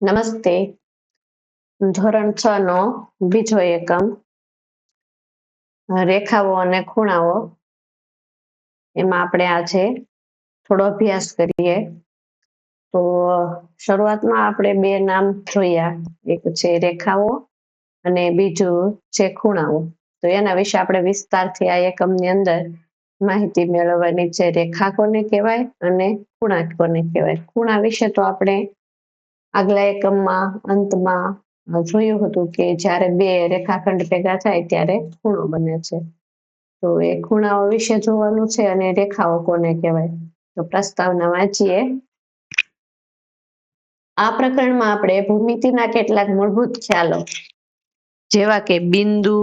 નમસ્તે. ધોરણ 6 નો બીજો એકમ રેખાઓ અને ખૂણાઓ એમાં આપણે આજે થોડો અભ્યાસ કરીએ. તો શરૂઆતમાં આપણે બે નામ જોયા, એક છે રેખાઓ અને બીજું છે ખૂણાઓ. તો એના વિશે આપણે વિસ્તારથી આ એકમની અંદર માહિતી મેળવવાની છે. રેખા કોને કહેવાય અને ખૂણા કોને કહેવાય. ખૂણા વિશે તો આપણે આગલા એકમમાં અંતમાં જોયું હતું કે જ્યારે બે રેખાખંડ ભેગા થાય ત્યારે ખૂણો બને છે. તો એ ખૂણાઓ વિશે જોવાનું છે અને રેખાઓ કોને કહેવાય. તો પ્રસ્તાવના વાંચીએ. આ પ્રકરણમાં આપણે ભૂમિતિના કેટલાક મૂળભૂત ખ્યાલો જેવા કે બિંદુ,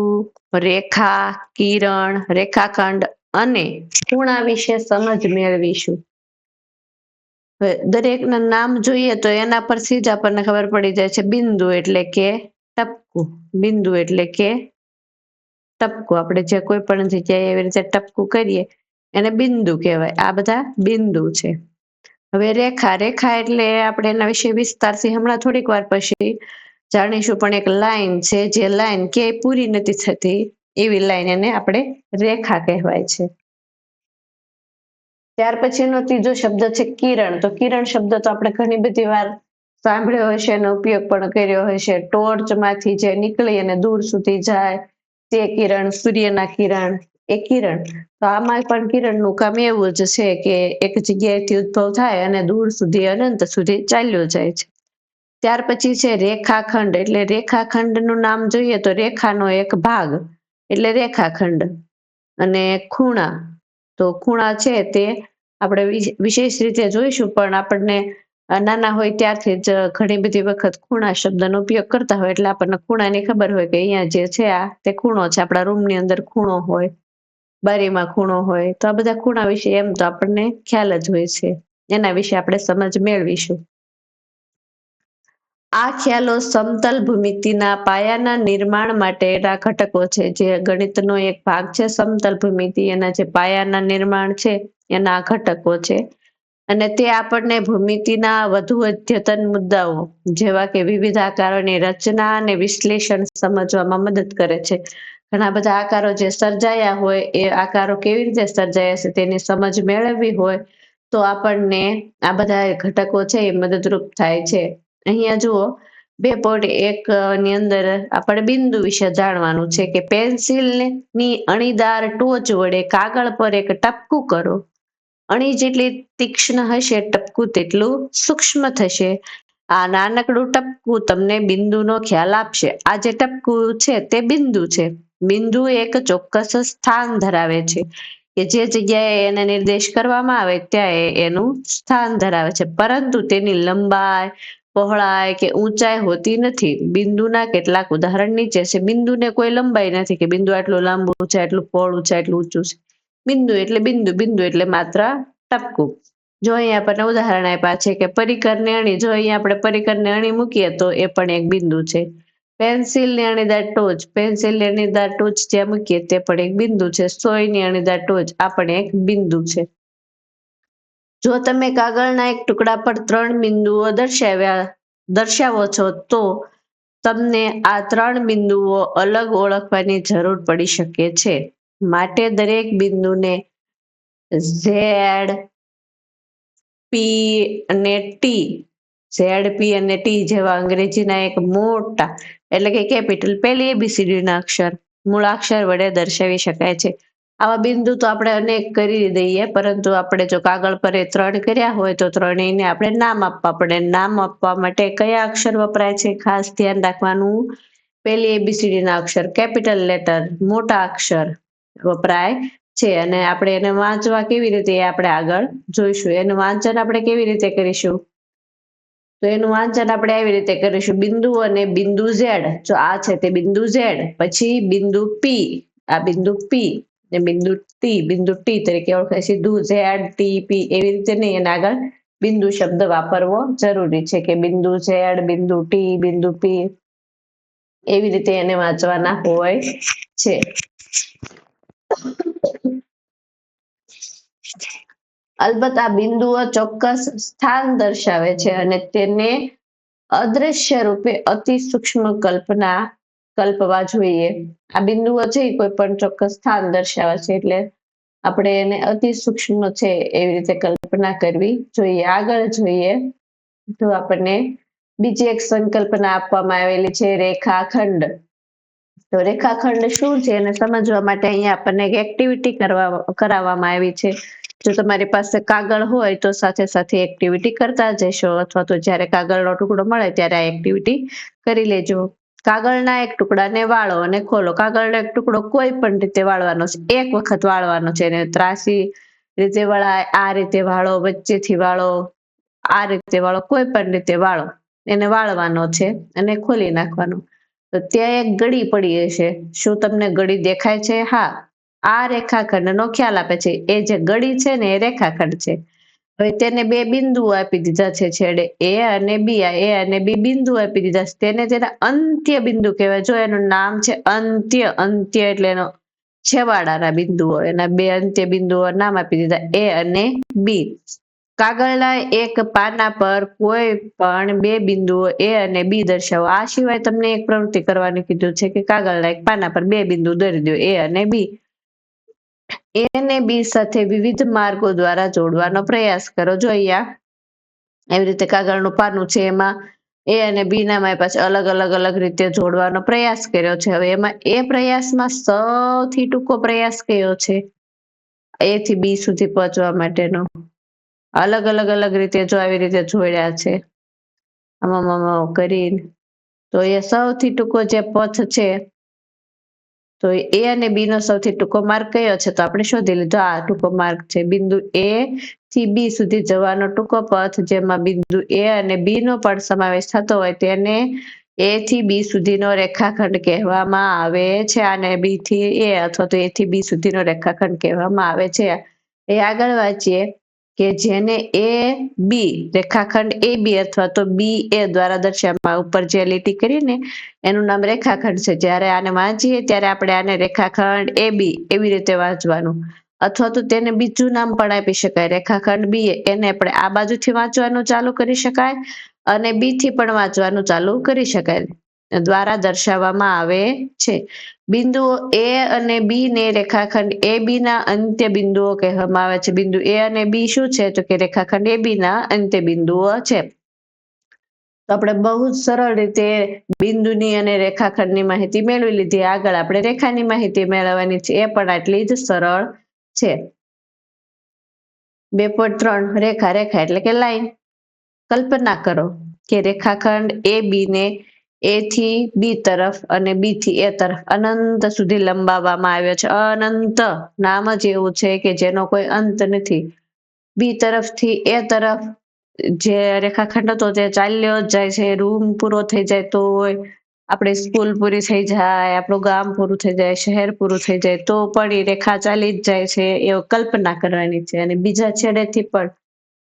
રેખા, કિરણ, રેખાખંડ અને ખૂણા વિશે સમજ મેળવીશું. દરેકના નામ જોઈએ તો એના પરથી જ આપણને ખબર પડી જાય છે. બિંદુ એટલે કે ટપકું, બિંદુ એટલે કે ટપકું. આપણે જે કોઈ પણ જગ્યાએ એવી રીતે ટપકું કરીએ એને બિંદુ કહેવાય. આ બધા બિંદુ છે. હવે રેખા, રેખા એટલે આપણે એના વિશે વિસ્તારથી હમણાં થોડીક વાર પછી જાણીશું, પણ એક લાઈન છે જે લાઈન ક્યાંય પૂરી નથી થતી એવી લાઈન, એને આપણે રેખા કહેવાય છે. ત્યાર પછીનો ત્રીજો શબ્દ છે કિરણ. તો કિરણ શબ્દ તો આપણે ઘણી બધી વાર સાંભળ્યો હશે અને ઉપયોગ પણ કર્યો હશે. ટોર્ચમાંથી જે નીકળી અને દૂર સુધી જાય તે કિરણ, સૂર્યના કિરણ એ કિરણ. તો આમાં પણ કિરણનું કામ એવું જ છે કે એક જગ્યાએથી ઉદ્ભવ થાય અને દૂર સુધી અનંત સુધી ચાલ્યો જાય છે. ત્યાર પછી છે રેખાખંડ. એટલે રેખાખંડનું નામ જોઈએ તો રેખાનો એક ભાગ એટલે રેખાખંડ. અને ખૂણા, તો ખૂણા છે તે આપણે વિશેષ રીતે જોઈશું, પણ આપણને નાના હોય ત્યારથી જ ઘણી બધી વખત ખૂણા શબ્દનો ઉપયોગ કરતા હોય એટલે આપણને ખૂણાની ખબર હોય કે અહીંયા જે છે આ તે ખૂણો છે. આપણા રૂમની અંદર ખૂણો હોય, બારીમાં ખૂણો હોય, તો આ બધા ખૂણા વિશે એમ તો આપણને ખ્યાલ જ હોય છે. એના વિશે આપણે સમજ મેળવીશું. આ ખ્યાલો સમતલ ભૂમિતિના પાયાના નિર્માણ માટેના ઘટકો છે. જે ગણિતનો એક ભાગ છે સમતલ ભૂમિતિ, એના જે પાયાના નિર્માણ છે એના આ ઘટકો છે. અને તે આપણને ભૂમિતિના વધુ અદ્યતન મુદ્દાઓ જેવા કે વિવિધ આકારોની રચના અને વિશ્લેષણ સમજવામાં મદદ કરે છે. ઘણા બધા આકારો જે સર્જાયા હોય એ આકારો કેવી રીતે સર્જાયા છે તેની સમજ મેળવવી હોય તો આપણને આ બધા ઘટકો છે એ મદદરૂપ થાય છે. અહીંયા જુઓ 2.1 ની અંદર આપણે બિંદુ વિશે જાણવાનું છે કે પેન્સિલની અણીદાર ટોચ વડે કાગળ પર એક ટપકું કરો. અણી જેટલી તીક્ષ્ણ હશે ટપકું તેટલું સૂક્ષ્મ થશે. આ નાનકડું ટપકું તમને બિંદુનો ખ્યાલ આપશે. આ જે ટપકું છે તે બિંદુ છે. બિંદુ એક ચોક્કસ સ્થાન ધરાવે છે કે જે જગ્યાએ એને નિર્દેશ કરવામાં આવે ત્યાં એનું સ્થાન ધરાવે છે, પરંતુ તેની લંબાઈ, પહોળાઈ કે ઊંચાઈ હોતી નથી. બિંદુના કેટલાક ઉદાહરણ નીચે છે. બિંદુને કોઈ લંબાઈ નથી કે બિંદુ આટલું લાંબુ છે, આટલું પહોળું છે, આટલું ઊંચું છે. બિંદુ એટલે બિંદુ, બિંદુ એટલે માત્ર ટપકું. જો અહીંયા આપણને ઉદાહરણ આપ્યા છે કે પરિકરની અણી. જો અહીંયા આપણે પરિકરની અણી મૂકીએ તો એ પણ એક બિંદુ છે. પેન્સિલની અણીદાર ટોચ, પેન્સિલની અણીદાર ટોચ જ્યાં મૂકીએ તે પણ એક બિંદુ છે. સોયની અણીદાર ટોચ આ પણ એક બિંદુ છે. જો તમે કાગળના એક ટુકડા પર 3 બિંદુઓ દર્શાવો છો તો તમને આ 3 બિંદુઓ અલગ ઓળખવાની જરૂર પડી શકે છે. માટે દરેક બિંદુને ઝેડ, પી અને ટી, ઝેડ, પી અને ટી જેવા અંગ્રેજીના એક મોટા એટલે કે કેપિટલ પહેલી ABCD ના અક્ષર, મૂળાક્ષર વડે દર્શાવી શકાય છે. આવા બિંદુ તો આપણે અનેક કરી દઈએ, પરંતુ આપણે જો કાગળ પર 3 કર્યા હોય તો ત્રણેયને આપણે નામ આપવા પડે. નામ આપવા માટે કયા અક્ષર વપરાય છે ખાસ ધ્યાન રાખવાનું. પહેલી ABCD ના અક્ષર, કેપિટલ લેટર, મોટા અક્ષર વપરાય છે. અને આપણે એને વાંચવા કેવી રીતે આપણે આગળ જોઈશું. એનું વાંચન આપણે કેવી રીતે કરીશું, તો એનું વાંચન આપણે આવી રીતે કરીશું. બિંદુ અને બિંદુ ઝેડ, જો આ છે તે બિંદુ ઝેડ, પછી બિંદુ પી, આ બિંદુ પી, ને બિંદુ ટી તરીકે ઓળખાય. સીધું ઝેડ, ટી, પી એવી રીતે નહીં, અને આગળ બિંદુ શબ્દ વાપરવો જરૂરી છે કે બિંદુ ઝેડ, બિંદુ ટી, બિંદુ પી એવી રીતે એને વાંચવાના હોય છે. અલબત્ત આ બિંદુઓ ચોક્કસ સ્થાન દર્શાવે છે અને તેને અદ્રશ્ય રૂપે અતિ સૂક્ષ્મ કલ્પવા જોઈએ. આ બિંદુઓ છે એ કોઈ પણ ચોક્કસ સ્થાન દર્શાવે છે, એટલે આપણે એને અતિ સૂક્ષ્મ છે એવી રીતે કલ્પના કરવી જોઈએ. આગળ જોઈએ તો આપણને બીજી એક સંકલ્પના આપવામાં આવેલી છે રેખાખંડ. તો રેખાખંડ શું છે એને સમજવા માટે અહીંયા આપણને એક એક્ટિવિટી કરાવવામાં આવી છે. જો તમારી પાસે કાગળ હોય તો સાથે સાથે એક્ટિવિટી કરતા જશો, અથવા તો જ્યારે કાગળનો ટુકડો મળે ત્યારે આ એક્ટિવિટી કરી લેજો. કાગળના એક ટુકડાને વાળો અને ખોલો. કાગળનો એક ટુકડો કોઈ પણ રીતે વાળવાનો છે, એક વખત વાળવાનો છે. એને ત્રાસી રીતે વળાય, આ રીતે વાળો, વચ્ચેથી વાળો, આ રીતે વાળો, કોઈ પણ રીતે વાળો. એને વાળવાનો છે અને ખોલી નાખવાનો. તો ત્યાં એક ગળી પડી હશે. શું તમને ગળી દેખાય છે? હા, આ રેખાખંડનો ખ્યાલ આપે છે. એ જે ગળી છે ને એ રેખાખંડ છે. હવે તેને બે બિંદુઓ આપી દીધા છે છેડે, એ અને બી. એ અને બી બિંદુ આપી દીધા છે. તેને તેના અંત્ય બિંદુ કહેવાય. જો એનું નામ છે અંત્ય. અંત્ય એટલે એનો છેવાડાના બિંદુઓ. એના બે અંત્ય બિંદુઓ નામ આપી દીધા, એ અને બી. કાગળના એક પાના પર કોઈ પણ બે બિંદુઓ એ અને બી દર્શાવો. આ સિવાય તમને એક પ્રવૃત્તિ કરવાની કીધું છે કે કાગળના એક પાના પર બે બિંદુ દોરી દો, એ અને બી. એ અને બી સાથે વિવિધ માર્ગો દ્વારા જોડવાનો પ્રયાસ કરો. જો અહીંયા એવી રીતે કાગળનું પાનું છે, એમાં એ અને બી ના મારી પાસે અલગ અલગ અલગ રીતે જોડવાનો પ્રયાસ કર્યો છે. હવે એમાં એ પ્રયાસમાં સૌથી ટૂંકો પ્રયાસ કયો છે? એ થી બી સુધી પહોંચવા માટેનો. અલગ અલગ અલગ રીતે જો આવી રીતે જોડ્યા છે આમાં કરીને, તો એ સૌથી ટૂંકો જે પથ છે, તો એ અને બી નો સૌથી ટૂંકો માર્ગ કયો છે? તો આપણે શોધી લીધો, આ ટૂંકો માર્ગ છે. બિંદુ એ થી બી સુધી જવાનો ટૂંકો પથ, જેમાં બિંદુ એ અને બી નો પણ સમાવેશ થતો હોય, તેને એ થી બી સુધીનો રેખાખંડ કહેવામાં આવે છે. આને બી થી એ અથવા તો એ થી બી સુધીનો રેખાખંડ કહેવામાં આવે છે. એ આગળ વાંચીએ કે જેને એ બી રેખાખંડ એ બી અથવા તો બી એ દ્વારા દર્શાવવામાં, ઉપર જે લીટી કરીને એનું નામ રેખાખંડ છે. જ્યારે આને વાંચીએ ત્યારે આપણે આને રેખાખંડ એ બી એવી રીતે વાંચવાનું, અથવા તો તેને બીજું નામ પણ આપી શકાય, રેખાખંડ બી. એને આપણે આ બાજુથી વાંચવાનું ચાલુ કરી શકાય અને બી થી પણ વાંચવાનું ચાલુ કરી શકાય, દ્વારા દર્શાવવામાં આવે છે. બિંદુઓ એ અને બી ને રેખાખંડ એ બી ના અંત્ય બિંદુઓ કહેવામાં આવે છે. બિંદુ એ અને બી શું છે? તો કે રેખાખંડ એ બી ના અંત્ય બિંદુઓ છે. તો આપણે બહુ જ સરળ રીતે બિંદુની અને રેખાખંડની માહિતી મેળવી લીધી. આગળ આપણે રેખાની માહિતી મેળવવાની છે, એ પણ આટલી જ સરળ છે. 2.3 રેખા. રેખા એટલે કે લાઈન. કલ્પના કરો કે રેખાખંડ એ બી ને એ થી બી તરફ અને બી થી એ તરફ અનંત સુધી લંબાવવામાં આવ્યો છે. અનંત નામ જ એવું છે કે જેનો કોઈ અંત નથી. બી તરફથી એ તરફ જે રેખાખંડ હતો તે ચાલ્યો જ જાય છે. રૂમ પૂરો થઈ જાય તો હોય, આપણી સ્કૂલ પૂરી થઈ જાય, આપણું ગામ પૂરું થઈ જાય, શહેર પૂરું થઈ જાય તો પણ એ રેખા ચાલી જ જાય છે, એવો કલ્પના કરવાની છે. અને બીજા છેડેથી પણ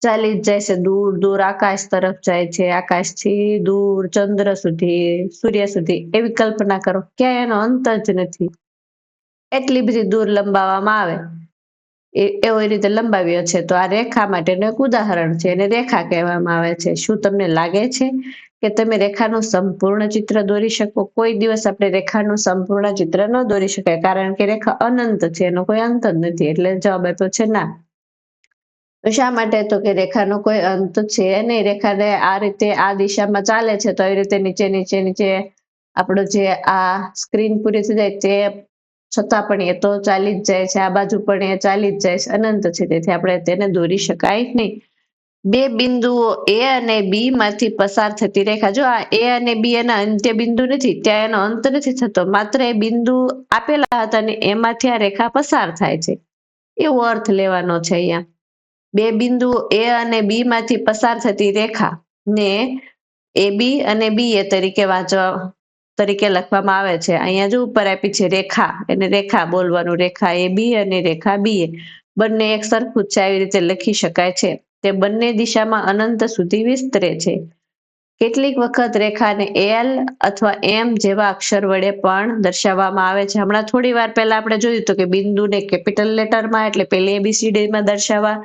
ચાલી જ જાય છે, દૂર દૂર આકાશ તરફ જાય છે, આકાશથી દૂર ચંદ્ર સુધી, સૂર્ય સુધી, એવી કલ્પના કરો. ક્યાંય એનો અંત જ નથી, એટલી બધી દૂર લંબાવવામાં આવે, એવી રીતે લંબાવ્યો છે. તો આ રેખા માટેનું એક ઉદાહરણ છે, એને રેખા કહેવામાં આવે છે. શું તમને લાગે છે કે તમે રેખાનું સંપૂર્ણ ચિત્ર દોરી શકો? કોઈ દિવસ આપણે રેખાનું સંપૂર્ણ ચિત્ર ન દોરી શકાય, કારણ કે રેખા અનંત છે, એનો કોઈ અંત જ નથી. એટલે જવાબ આપ્યો છે ના. તો શા માટે? તો કે રેખાનો કોઈ અંત છે નહીં. રેખાને આ રીતે આ દિશામાં ચાલે છે તો આવી રીતે નીચે નીચે નીચે આપણું જે આ સ્ક્રીન પૂરી થઈ જાય તે છતાં પણ એ તો ચાલી જ જાય છે, આ બાજુ પણ એ ચાલી જ જાય છે, અનંત છે. તેથી આપણે તેને દોરી શકાય નહીં. બે બિંદુઓ એ અને બી માંથી પસાર થતી રેખા. જો આ એ અને બી એના અંત્ય બિંદુ નથી, ત્યાં એનો અંત નથી થતો, માત્ર એ બિંદુ આપેલા હતા અને એમાંથી આ રેખા પસાર થાય છે, એવો અર્થ લેવાનો છે અહીંયા. બે બિંદુઓ એ અને બી માંથી પસાર થતી રેખા ને એ બી અને બી એ તરીકે લખવામાં આવે છે. અહીંયા જો ઉપર આપી છે રેખા, એને રેખા બોલવાનું, રેખા એ બી અને રેખા બી એ, બંને એક સરખું છે, આવી રીતે લખી શકાય છે. તે બંને દિશામાં અનંત સુધી વિસ્તરે છે. કેટલીક વખત રેખાને એલ અથવા એમ જેવા અક્ષર વડે પણ દર્શાવવામાં આવે છે. હમણાં થોડી વાર પહેલા આપણે જોયું હતું કે બિંદુને કેપિટલ લેટરમાં એટલે પહેલી ABCD માં દર્શાવવા,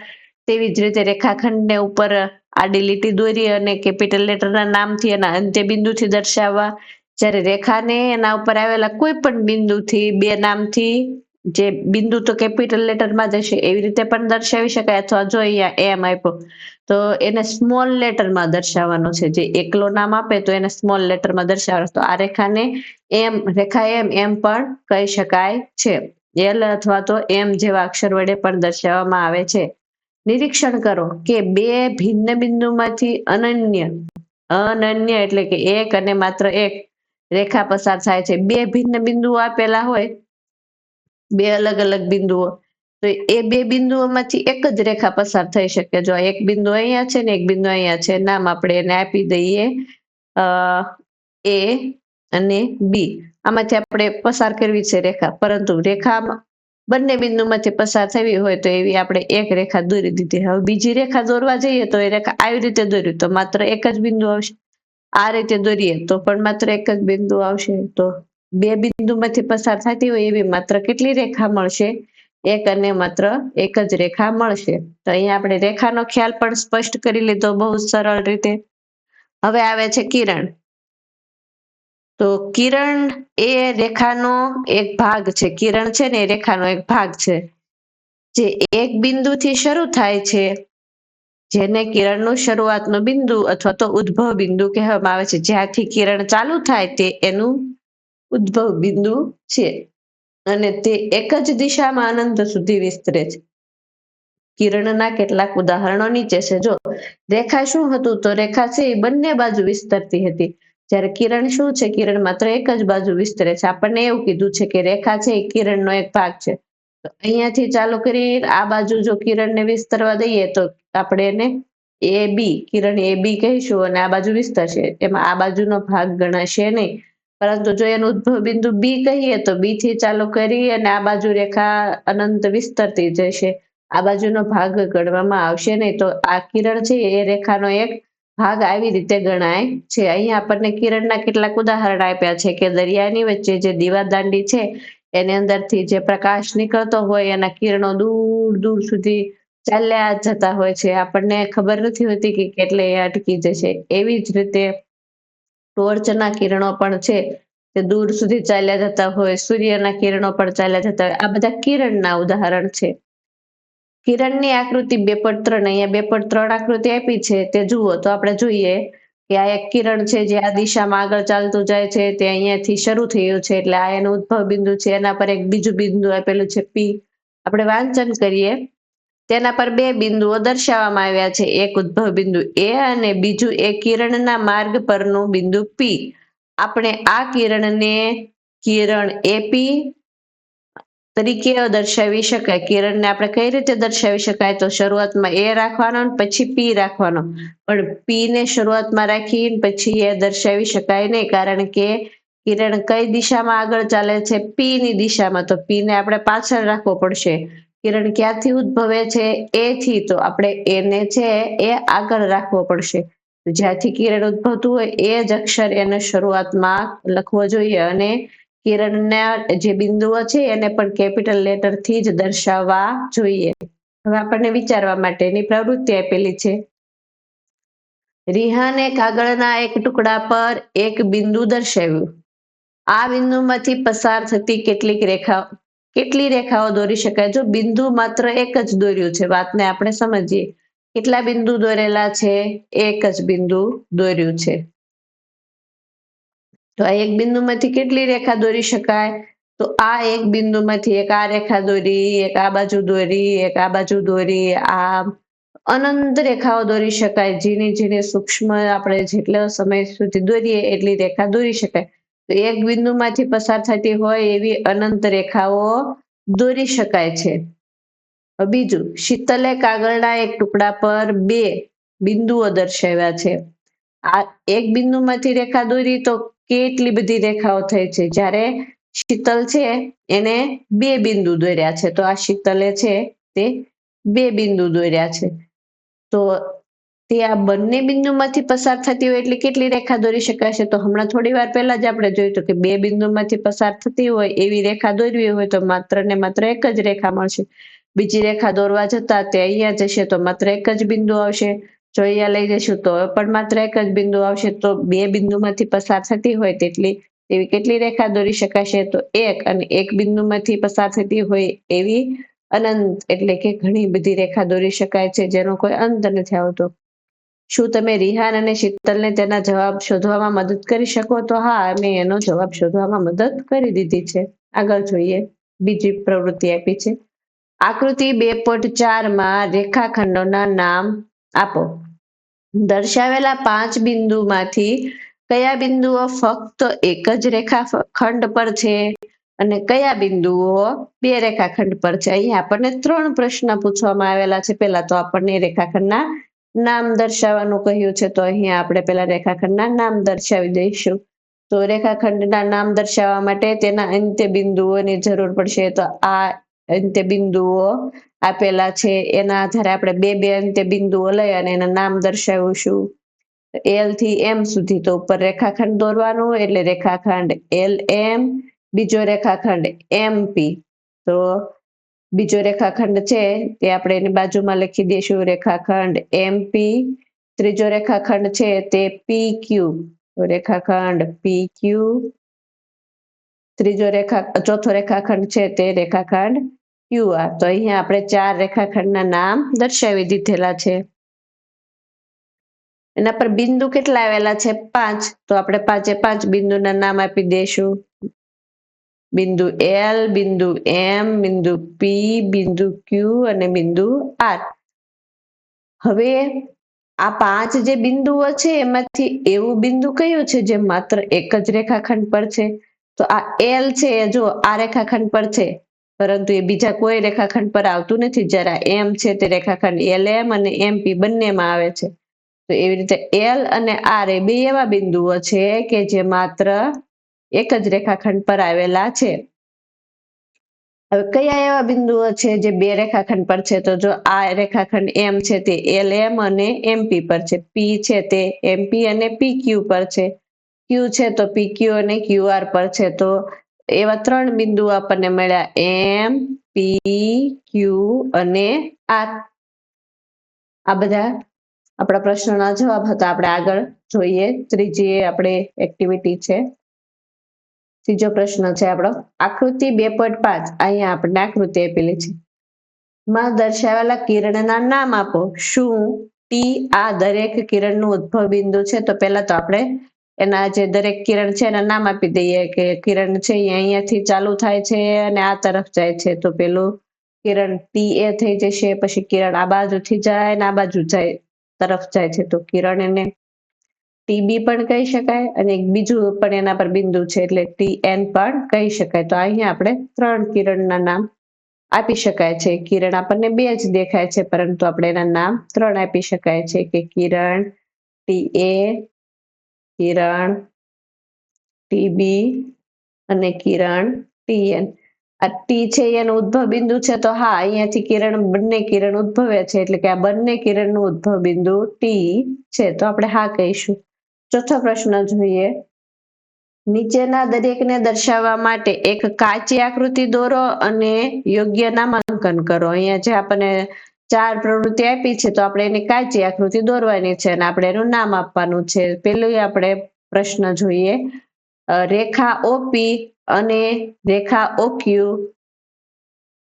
તેવી જ રીતે રેખાખંડને ઉપર આડી લીટી દોરી અને કેપિટલ લેટરના નામથી એના અંત્ય બિંદુથી દર્શાવવા. જ્યારે રેખાને એના ઉપર આવેલા કોઈ પણ બિંદુથી બે નામથી, જે બિંદુ તો કેપિટલ લેટરમાં જ હશે એવી રીતે પણ દર્શાવી શકાય, અથવા જો અહીંયા એમ આપ્યો તો એને સ્મોલ લેટરમાં દર્શાવવાનો છે. જે એકલો નામ આપે તો એને સ્મોલ લેટરમાં દર્શાવવાનો. તો આ રેખાને રેખા એમ પણ કહી શકાય છે. એલ અથવા તો એમ જેવા અક્ષર વડે પણ દર્શાવવામાં આવે છે. નિરીક્ષણ કરો કે બે ભિન્ન બિંદુમાંથી અનન્ય એટલે કે એક અને માત્ર એક રેખા પસાર થાય છે. બે ભિન્ન બિંદુઓ આપેલા હોય, બે અલગ અલગ બિંદુઓ, તો એ બે બિંદુઓમાંથી એક જ રેખા પસાર થઈ શકે. જો એક બિંદુ અહીંયા છે ને એક બિંદુ અહીંયા છે, નામ આપણે એને આપી દઈએ એ અને બી. આમાંથી આપણે પસાર કરવી છે રેખા, પરંતુ રેખા બંને બિંદુમાંથી પસાર થવી હોય તો એવી આપણે એક રેખા દોરી દીધી. હવે બીજી રેખા દોરવા જઈએ તો એ રેખા આવી રીતે દોર્યું તો માત્ર એક જ બિંદુ આવશે. આ રીતે દોરીએ તો પણ માત્ર એક જ બિંદુ આવશે. તો બે બિંદુમાંથી પસાર થતી હોય એવી માત્ર કેટલી રેખા મળશે? એક અને માત્ર એક જ રેખા મળશે. તો અહીંયા આપણે રેખાનો ખ્યાલ પણ સ્પષ્ટ કરી લીધો બહુ સરળ રીતે. હવે આવે છે કિરણ. તો કિરણ એ રેખાનો એક ભાગ છે. કિરણ છે ને એ રેખાનો એક ભાગ છે, જે એક બિંદુથી શરૂ થાય છે, જેને કિરણનું શરૂઆતનું બિંદુ અથવા તો ઉદ્ભવ બિંદુ કહેવામાં આવે છે. જ્યાંથી કિરણ ચાલુ થાય તે એનું ઉદ્ભવ બિંદુ છે, અને તે એક જ દિશામાં અનંત સુધી વિસ્તરે છે. કિરણના કેટલાક ઉદાહરણો નીચે છે. જો રેખા શું હતું, તો રેખા છે એ બંને બાજુ વિસ્તરતી હતી. જ્યારે કિરણ શું છે, કિરણ માત્ર એક જ બાજુ વિસ્તરે છે. આપણને એવું કીધું છે કે રેખા છે એ કિરણનો એક ભાગ છે. તો અહીંયાથી ચાલુ કરી આ બાજુ જો કિરણને વિસ્તરવા દઈએ તો આપણે એને એ બી, કિરણ એ બી કહીશું, અને આ બાજુ વિસ્તરશે. એમાં આ બાજુનો ભાગ ગણાશે નહીં. પરંતુ જો એનું ઉદ્ભવ બિંદુ બી કહીએ તો બી થી ચાલુ કરી અને આ બાજુ રેખા અનંત વિસ્તરતી જશે. આ બાજુનો ભાગ ગણવામાં આવશે નહીં. તો આ કિરણ છે એ રેખાનો એક ભાગ આવી રીતે ગણાય છે. અહીંયા આપણને કિરણના કેટલાક ઉદાહરણ આપ્યા છે કે દરિયાની વચ્ચે જે દીવાદાંડી છે એની અંદરથી જે પ્રકાશ નીકળતો હોય એના કિરણો દૂર દૂર સુધી ચાલ્યા જતા હોય છે. આપણને ખબર નથી હોતી કે કેટલે એ અટકી જશે. એવી જ રીતે ટોર્ચના કિરણો પણ છે તે દૂર સુધી ચાલ્યા જતા હોય, સૂર્યના કિરણો પણ ચાલ્યા જતા હોય. આ બધા કિરણના ઉદાહરણ છે. કિરણની આકૃતિ 2.3, અહીંયા 2.3 આકૃતિ આપી છે તે જુઓ તો આપણે જોઈએ કે આ એક કિરણ છે જે આ દિશામાં આગળ ચાલતું જાય છે. તે અહીંયાથી શરૂ થયું છે એટલે આ એનું ઉદ્ભવ બિંદુ છે. એના પર એક બીજું બિંદુ આપેલું છે પી. આપણે વાંચન કરીએ, તેના પર બે બિંદુઓ દર્શાવવામાં આવ્યા છે, એક ઉદ્ભવ બિંદુ એ અને બીજું એ કિરણના માર્ગ પરનું બિંદુ પી. આપણે આ કિરણને કિરણ એપી તરીકે દર્શાવી શકાય. કિરણને આપણે કઈ રીતે દર્શાવી શકાય, તો શરૂઆતમાં એ રાખવાનો પછી પી રાખવાનો. પણ પી ને શરૂઆતમાં રાખી પછી એ દર્શાવી શકાય નહીં, કારણ કે કિરણ કઈ દિશામાં આગળ ચાલે છે, પી ની દિશામાં. તો પી ને આપણે પાછળ રાખવો પડશે. કિરણ ક્યાંથી ઉદ્ભવે છે, એ થી, તો આપણે એને છે એ આગળ રાખવો પડશે. જ્યાંથી કિરણ ઉદ્ભવતું હોય એ જ અક્ષર એને શરૂઆતમાં લખવો જોઈએ, અને કિરણના જે બિંદુઓ છે એને પણ કેપિટલ લેટર થી જ દર્શાવવા જોઈએ. હવે આપણને વિચારવા માટેની પ્રવૃત્તિ આપેલી છે. રિહાને કાગળના એક ટુકડા પર એક બિંદુ દર્શાવ્યું. આ બિંદુમાંથી પસાર થતી કેટલી રેખાઓ દોરી શકાય? જો બિંદુ માત્ર એક જ દોર્યું છે, વાતને આપણે સમજીએ. કેટલા બિંદુ દોરેલા છે? એક જ બિંદુ દોર્યું છે. તો આ એક બિંદુમાંથી કેટલી રેખા દોરી શકાય? તો આ એક બિંદુમાંથી એક આ રેખા દોરી, એક આ બાજુ દોરી, એક આ બાજુ દોરી, આ અનંત રેખાઓ દોરી શકાય. ઝીણી ઝીણી સૂક્ષ્મ આપણે જેટલો સમય સુધી દોરીએ એટલી રેખા દોરી શકાય. તો એક બિંદુમાંથી પસાર થતી હોય એવી અનંત રેખાઓ દોરી શકાય છે. બીજું, શીતલે કાગળના એક ટુકડા પર બે બિંદુઓ દર્શાવ્યા છે. આ એક બિંદુમાંથી રેખા દોરી તો કેટલી બધી રેખાઓ થઈ છે. જ્યારે શીતલ છે એને બે બિંદુ દોર્યા છે, તો આ શીતલે છે તે બે બિંદુ દોર્યા છે. તો તે આ બંને બિંદુમાંથી પસાર થતી હોય એટલે કેટલી રેખા દોરી શકાશે? તો હમણાં થોડી વાર પહેલા જ આપણે જોયું હતું કે બે બિંદુમાંથી પસાર થતી હોય એવી રેખા દોરવી હોય તો માત્ર ને માત્ર એક જ રેખા મળશે. બીજી રેખા દોરવા જતા તે અહીંયા જશે તો માત્ર એક જ બિંદુ આવશે. જો અહીંયા લઈ જઈશું તો પણ માત્ર એક જ બિંદુ આવશે, તો બે બિંદુમાંથી પસાર થતી હોય એવી કેટલી રેખા દોરી શકાશે? તો એક, અને એક બિંદુમાંથી પસાર થતી હોય એવી અનંત એટલે કે ઘણી બધી રેખા દોરી શકાય છે, જેનો કોઈ અંત નથી આવતો. શું તમે રિહાન અને શીતલને તેના જવાબ શોધવામાં મદદ કરી શકો? તો હા, અમે એનો જવાબ શોધવામાં મદદ કરી દીધી છે. આગળ જોઈએ, બીજી પ્રવૃત્તિ આપી છે. આકૃતિ 2.4 રેખાખંડોના નામ આપો. દર્શાવેલા 5 બિંદુમાંથી કયા બિંદુઓ ફક્ત એક જ રેખાખંડ પર છે અને કયા બિંદુઓ બે રેખાખંડ પર છે? અહીંયા આપણને 3 પ્રશ્ન પૂછવામાં આવેલા છે. પહેલા તો આપણને રેખાખંડના નામ દર્શાવવાનું કહ્યું છે, તો અહીંયા આપણે પહેલા રેખાખંડના નામ દર્શાવી દઈશું. તો રેખાખંડના નામ દર્શાવવા માટે તેના અંત્ય બિંદુઓની જરૂર પડશે. તો આ અંત્ય બિંદુઓ આપેલા છે, એના આધારે આપણે બે અંત્ય બિંદુઓ લઈ અને એના નામ દર્શાવીશું. એલ થી એમ સુધી તો ઉપર રેખાખંડ દોરવાનું, એટલે રેખાખંડ એલ એમ, બીજો રેખાખંડ એમપી. તો બીજો રેખાખંડ છે તે આપણે એની બાજુમાં લખી દઈશું, રેખાખંડ એમપી. ત્રીજો રેખાખંડ છે તે પી ક્યુ, તો રેખાખંડ પી ક્યુ. ચોથો રેખાખંડ છે તે રેખાખંડ ક્યુઆર. તો અહીંયા આપણે 4 રેખાખંડના નામ દર્શાવી દીધેલા છે. એના પર બિંદુ કેટલા આવેલા છે? 5. તો આપણે 5 બિંદુના નામ આપી દઈશું. બિંદુ એલ, બિંદુ એમ, બિંદુ પી, બિંદુ ક્યુ અને બિંદુ આર. હવે આ 5 જે બિંદુઓ છે એમાંથી એવું બિંદુ કયું છે જે માત્ર એક જ રેખાખંડ પર છે? તો આ એલ છે, જો આ રેખાખંડ પર છે, પરંતુ એ બીજા કોઈ રેખાખંડ પર આવતું નથી. જ્યારે એમ છે તે રેખાખંડ એલ એમ અને એમપી બંનેમાં આવે છે. તો એવી રીતે એલ અને આર એ બે એવા બિંદુઓ છે કે જે માત્ર એક જ રેખાખંડ પર આવેલા છે. હવે કયા એવા બિંદુઓ છે જે બે રેખાખંડ પર છે? તો જો આ રેખાખંડ એમ છે તે એલ એમ અને એમપી પર છે. પી છે તે એમપી અને પી ક્યુ પર છે. ક્યુ છે તો પી ક્યુ અને ક્યુ આર પર છે. તો એવા 3 બિંદુઓ આપણને મળ્યા, એમ, પી, ક્યુ અને આર. આ બધા આપણા પ્રશ્નોના જવાબ હતા. આપણે આગળ જોઈએ, ત્રીજી આપણે એક્ટિવિટી છે. ત્રીજો પ્રશ્ન છે આપણો, આકૃતિ 2.5. અહીંયા આપણને આકૃતિ આપેલી છે. માં દર્શાવેલા કિરણના નામ આપો. શું ટી આ દરેક કિરણનું ઉદ્ભવ બિંદુ છે? તો પહેલા તો આપણે એના જે દરેક કિરણ છે એના નામ આપી દઈએ કે કિરણ છે એ અહીંયાથી ચાલુ થાય છે અને આ તરફ જાય છે. તો પેલું કિરણ ટી એ થઈ જશે, પછી કિરણ આ બાજુથી જાય અને આ બાજુ જાય તરફ જાય છે, તો કિરણ એને ટીબી પણ કહી શકાય, અને એક બીજું પણ એના પર બિંદુ છે એટલે ટીએન પણ કહી શકાય. તો અહીંયા આપણે 3 કિરણના નામ આપી શકાય છે. કિરણ આપણને 2 જ દેખાય છે, પરંતુ આપણે એના નામ 3 આપી શકાય છે કે કિરણ ટીએ, કિરણ ટીબી અને કિરણ ટીએન. આ ટી છે એનું ઉદ્ભવ બિંદુ છે, તો હા, અહીંયાથી બંને કિરણ ઉદ્ભવે છે, એટલે કે આ બંને કિરણનું ઉદ્ભવ બિંદુ ટી છે, તો આપણે હા કહીશું. ચોથો પ્રશ્ન જોઈએ, નીચેના દરેકને દર્શાવવા માટે એક કાચી આકૃતિ દોરો અને યોગ્ય નામાંકન કરો. અહીંયા જે આપણને 4 પ્રવૃત્તિ આપી છે, તો આપણે એની કાચી આકૃતિ દોરવાની છે અને આપણે એનું નામ આપવાનું છે. પેલું આપણે પ્રશ્ન જોઈએ, રેખા ઓપી અને રેખા ઓક્યુ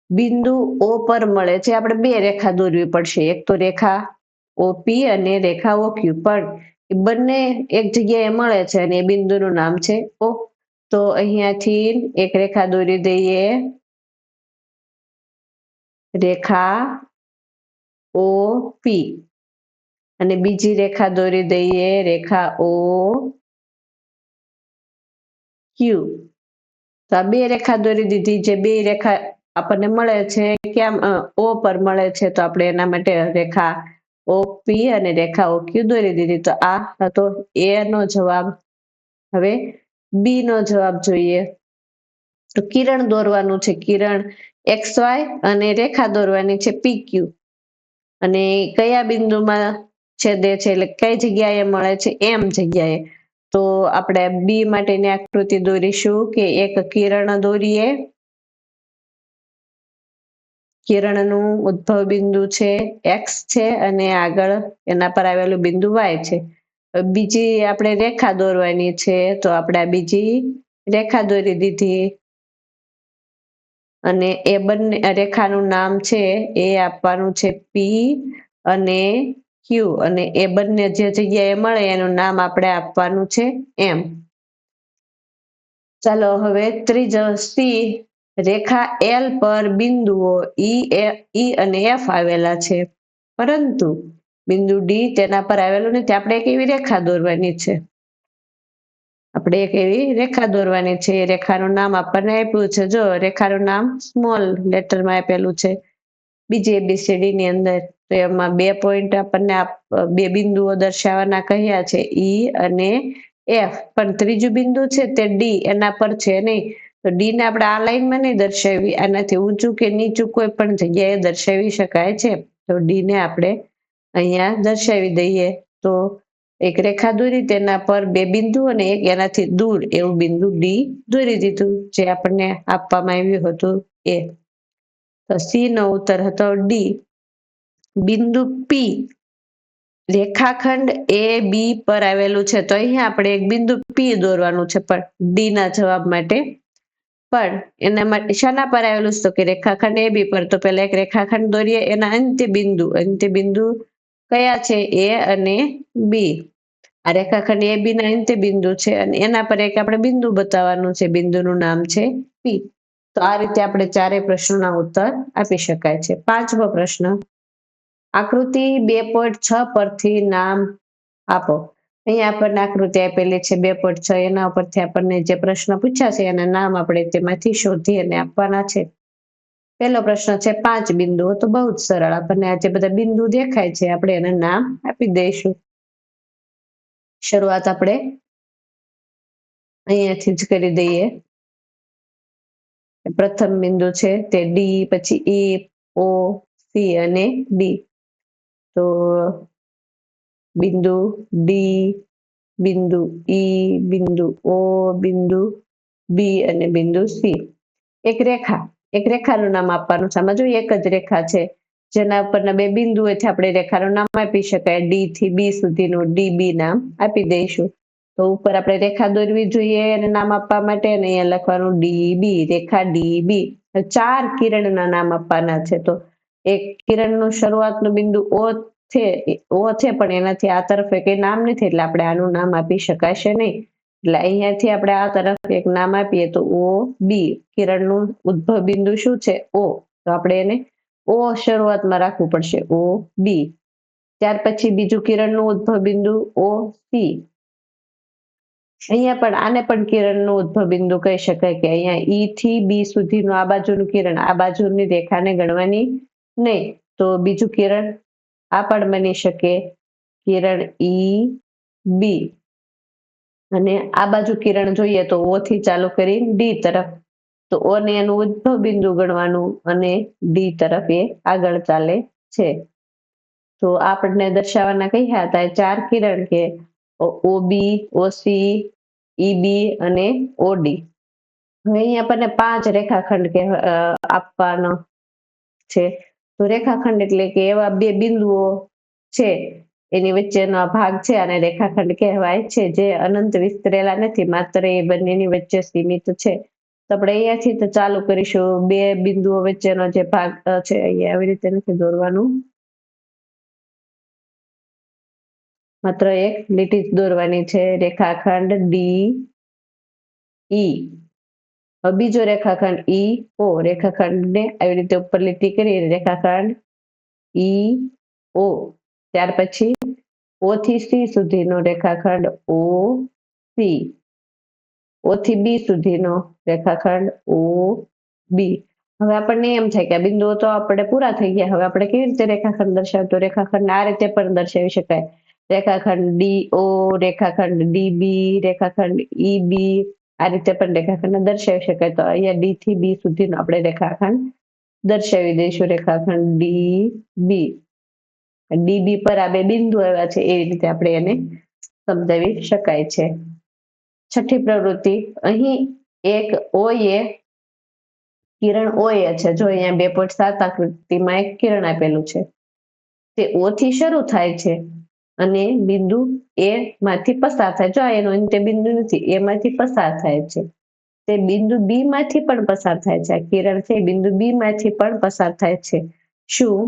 બિંદુ ઓ પર મળે છે. આપણે 2 રેખા દોરવી પડશે, એક તો રેખા ઓપી અને રેખા ઓક્યુ, પણ બંને એક જગ્યાએ મળે છે અને એ બિંદુનું નામ છે ઓ. તો અહીંયાથી એક રેખા દોરી દઈએ, રેખા ઓ પી, અને બીજી રેખા દોરી દઈએ, રેખા ઓ ક્યુ. તો આ 2 રેખા દોરી દીધી. જે 2 રેખા આપણને મળે છે ક્યાં? ઓ પર મળે છે, તો આપણે એના માટે રેખા ઓ પી અને રેખા ઓ ક્યુ દોરી દીધી. તો આ હતો એ નો જવાબ. હવે બી નો જવાબ જોઈએ, તો કિરણ દોરવાનું છે, કિરણ એક્સ વાય, અને રેખા દોરવાની છે પી ક્યુ, અને કયા બિંદુમાં છેદે છે, એટલે કઈ જગ્યાએ મળે છે? એમ જગ્યાએ. તો આપણે બી માટેની આકૃતિ દોરીશું કે એક કિરણ દોરીએ, કિરણનું ઉદ્ભવ બિંદુ છે એક્સ છે અને આગળ એના પર આવેલું બિંદુ વાય છે. બીજી આપણે રેખા દોરવાની છે, તો આપણે આ બીજી રેખા દોરી દીધી અને એ બંને રેખાનું નામ છે એ આપવાનું છે પી અને ક્યુ, અને એ બંને જે જગ્યાએ મળે એનું નામ આપણે આપવાનું છે એમ. ચાલો હવે ત્રીજો સી, રેખા એલ પર બિંદુઓ ઈ અને એફ આવેલા છે, પરંતુ બિંદુ ડી તેના પર આવેલું નથી. આપણે એક એવી રેખા દોરવાની છે, આપણે એક એવી રેખા દોરવાની છે. એ રેખાનું નામ આપણને આપ્યું છે, જો રેખાનું નામ સ્મોલ લેટરમાં આપેલું છે બીજી એબીસીડી ની અંદર. તો એમાં 2 પોઈન્ટ આપણને બે બિંદુઓ દર્શાવવાના કહ્યા છે, ઈ અને એફ. પણ ત્રીજું બિંદુ છે તે ડી, એના પર છે નહીં. તો ડી ને આપણે આ લાઈનમાં નહીં દર્શાવી, આનાથી ઊંચું કે નીચું કોઈ પણ જગ્યાએ દર્શાવી શકાય છે. તો ડી ને આપણે અહીંયા દર્શાવી દઈએ. તો એક રેખા દોરી, તેના પર બે બિંદુ અને એક એનાથી દૂર એવું બિંદુ ડી દોરી દીધું, જે આપણને આપવામાં આવ્યું હતું એ. તો સી નો ઉત્તર હતો ડી. બિંદુ પી રેખાખંડ એ બી પર આવેલું છે, તો અહીંયા આપણે એક બિંદુ પી દોરવાનું છે, પણ ડી ના જવાબ માટે. પણ એના માટે શાના પર આવેલું છે, તો કે રેખાખંડ એ બી પર. તો પેલા એક રેખાખંડ દોરીએ, એના અંત્ય બિંદુ કયા છે, એ અને બી. આ રેખાખંડ એ બી ના અંત્ય બિંદુ છે અને એના પર એક આપણે બિંદુ બતાવવાનું છે, બિંદુનું નામ છે પી. તો આ રીતે આપણે ચારેય પ્રશ્નોના ઉત્તર આપી શકાય છે. પાંચમો પ્રશ્ન, આકૃતિ 2.6 પરથી નામ આપો. અહીંયા આપણને આકૃતિ આપેલી છે 2.6, એના ઉપરથી આપણને જે પ્રશ્ન પૂછ્યા છે એના નામ આપણે તેમાંથી શોધી અને આપવાના છે. પહેલો પ્રશ્ન છે 5 બિંદુઓ. તો બહુ જ સરળ, આપણને આ જે બધા બિંદુ દેખાય છે આપણે એના નામ આપી દઈશું. શરૂઆત આપણે અહીંયાથી જ કરી દઈએ. પ્રથમ બિંદુ છે તે ડી, પછી ઈ, ઓ, સી અને ડી. તો બિંદુ ડી, બિંદુ ઈ, બિંદુ ઓ, બિંદુ બી અને બિંદુ સી. એક રેખાનું નામ આપવાનું છે. આમાં જોઈએ એક જ રેખા છે, જેના ઉપરના બે બિંદુઓથી આપણે રેખાનું નામ આપી શકાય. ડી થી બી સુધીનું ડી બી નામ આપી દઈશું. તો ઉપર આપણે રેખા દોરવી જોઈએ અને નામ આપવા માટે, અને અહીંયા લખવાનું ડી બી, રેખા ડી બી. 4 કિરણના નામ આપવાના છે. તો એક કિરણનું શરૂઆતનું બિંદુ ઓ છે, પણ એનાથી આ તરફ એક નામ નથી, એટલે આપણે આનું નામ આપી શકાશે નહીં. એટલે અહીંયાથી આપણે આ તરફ એક નામ આપીએ તો ઓ બી. કિરણનું ઉદ્ભવ બિંદુ શું છે, ઓ. તો આપણે એને ઓ શરૂઆતમાં રાખવું પડશે, ઓ બી. ત્યાર પછી બીજું કિરણનું ઉદ્ભવ બિંદુ ઓ સી. અહીંયા પણ આને પણ કિરણનું ઉદ્ભવ બિંદુ કહી શકાય, કે અહીંયા ઈ થી બી સુધીનું આ બાજુનું કિરણ આ બાજુની રેખાને ગણવાની નહીં. તો બીજું કિરણ આ પણ બની શકે, કિરણ ઈ બી. અને આ બાજુ કિરણ જોઈએ તો ઓ થી ચાલુ કરી ડી તરફ. તો ઓ ને એનું ઉદ્ભવ બિંદુ ગણવાનું અને ડી તરફ એ આગળ ચાલે છે. તો આપણને દર્શાવવાના કહ્યા હતા 4 કિરણ, કે ઓ બી, ઓ સી, ઈ બી અને ઓ ડી. હવે અહીંયા આપણને 5 રેખાખંડ આપવાનો છે. તો રેખાખંડ એટલે કે એવા બે બિંદુઓ છે એની વચ્ચેનો આ ભાગ છે, અને રેખાખંડ કહેવાય છે, જે અનંત વિસ્તરેલા નથી, માત્ર એ બંનેની વચ્ચે સીમિત છે. તો આપણે અહીંયાથી તો ચાલુ કરીશું. બે બિંદુઓ વચ્ચેનો જે ભાગ છે અહીંયા આવી રીતે નથી દોરવાનું, માત્ર એક લીટી જ દોરવાની છે. રેખાખંડ ડી ઈ. બીજો રેખાખંડ ઈ ઓ. રેખાખંડને આવી રીતે ઉપર લીટી કરી રેખાખંડ ઈ ઓ. ત્યાર પછી ઓ થી સી સુધીનો રેખાખંડ ઓ સી. ઓ થી બી સુધીનો રેખાખંડ ઓ બી. હવે આપણને એમ થાય કે આ બિંદુઓ તો આપણે પૂરા થઈ ગયા, હવે આપણે કેવી રીતે રેખાખંડ દર્શાવતો? રેખાખંડ આ રીતે પણ દર્શાવી શકાય, રેખાખંડ ડી ઓ, રેખાખંડ ડી બી, રેખાખંડ ઈ બી. આ રીતે પણ રેખાખંડ દર્શાવી શકાય. તો અહીંયા ડી થી બી સુધીનો આપણે રેખાખંડ દર્શાવી દઈશું, રેખાખંડ ડી બી. ડી બી પર આ બે બિંદુ આવ્યા છે, એ રીતે આપણે એને સમજાવી શકાય છે. છઠ્ઠી પ્રવૃત્તિ, અહીં એક ઓ એ કિરણ O એ છે, જો અહીંયા 2.7 આકૃતિમાં એક કિરણ આપેલું છે, તે O થી શરૂ થાય છે અને બિંદુ A માંથી પસાર થાય. જો એનો અંત્ય બિંદુ નથી, A માંથી પસાર થાય છે. તે બિંદુ B માંથી પણ પસાર થાય છે. આ કિરણ છે બિંદુ B માંથી પણ પસાર થાય છે. શું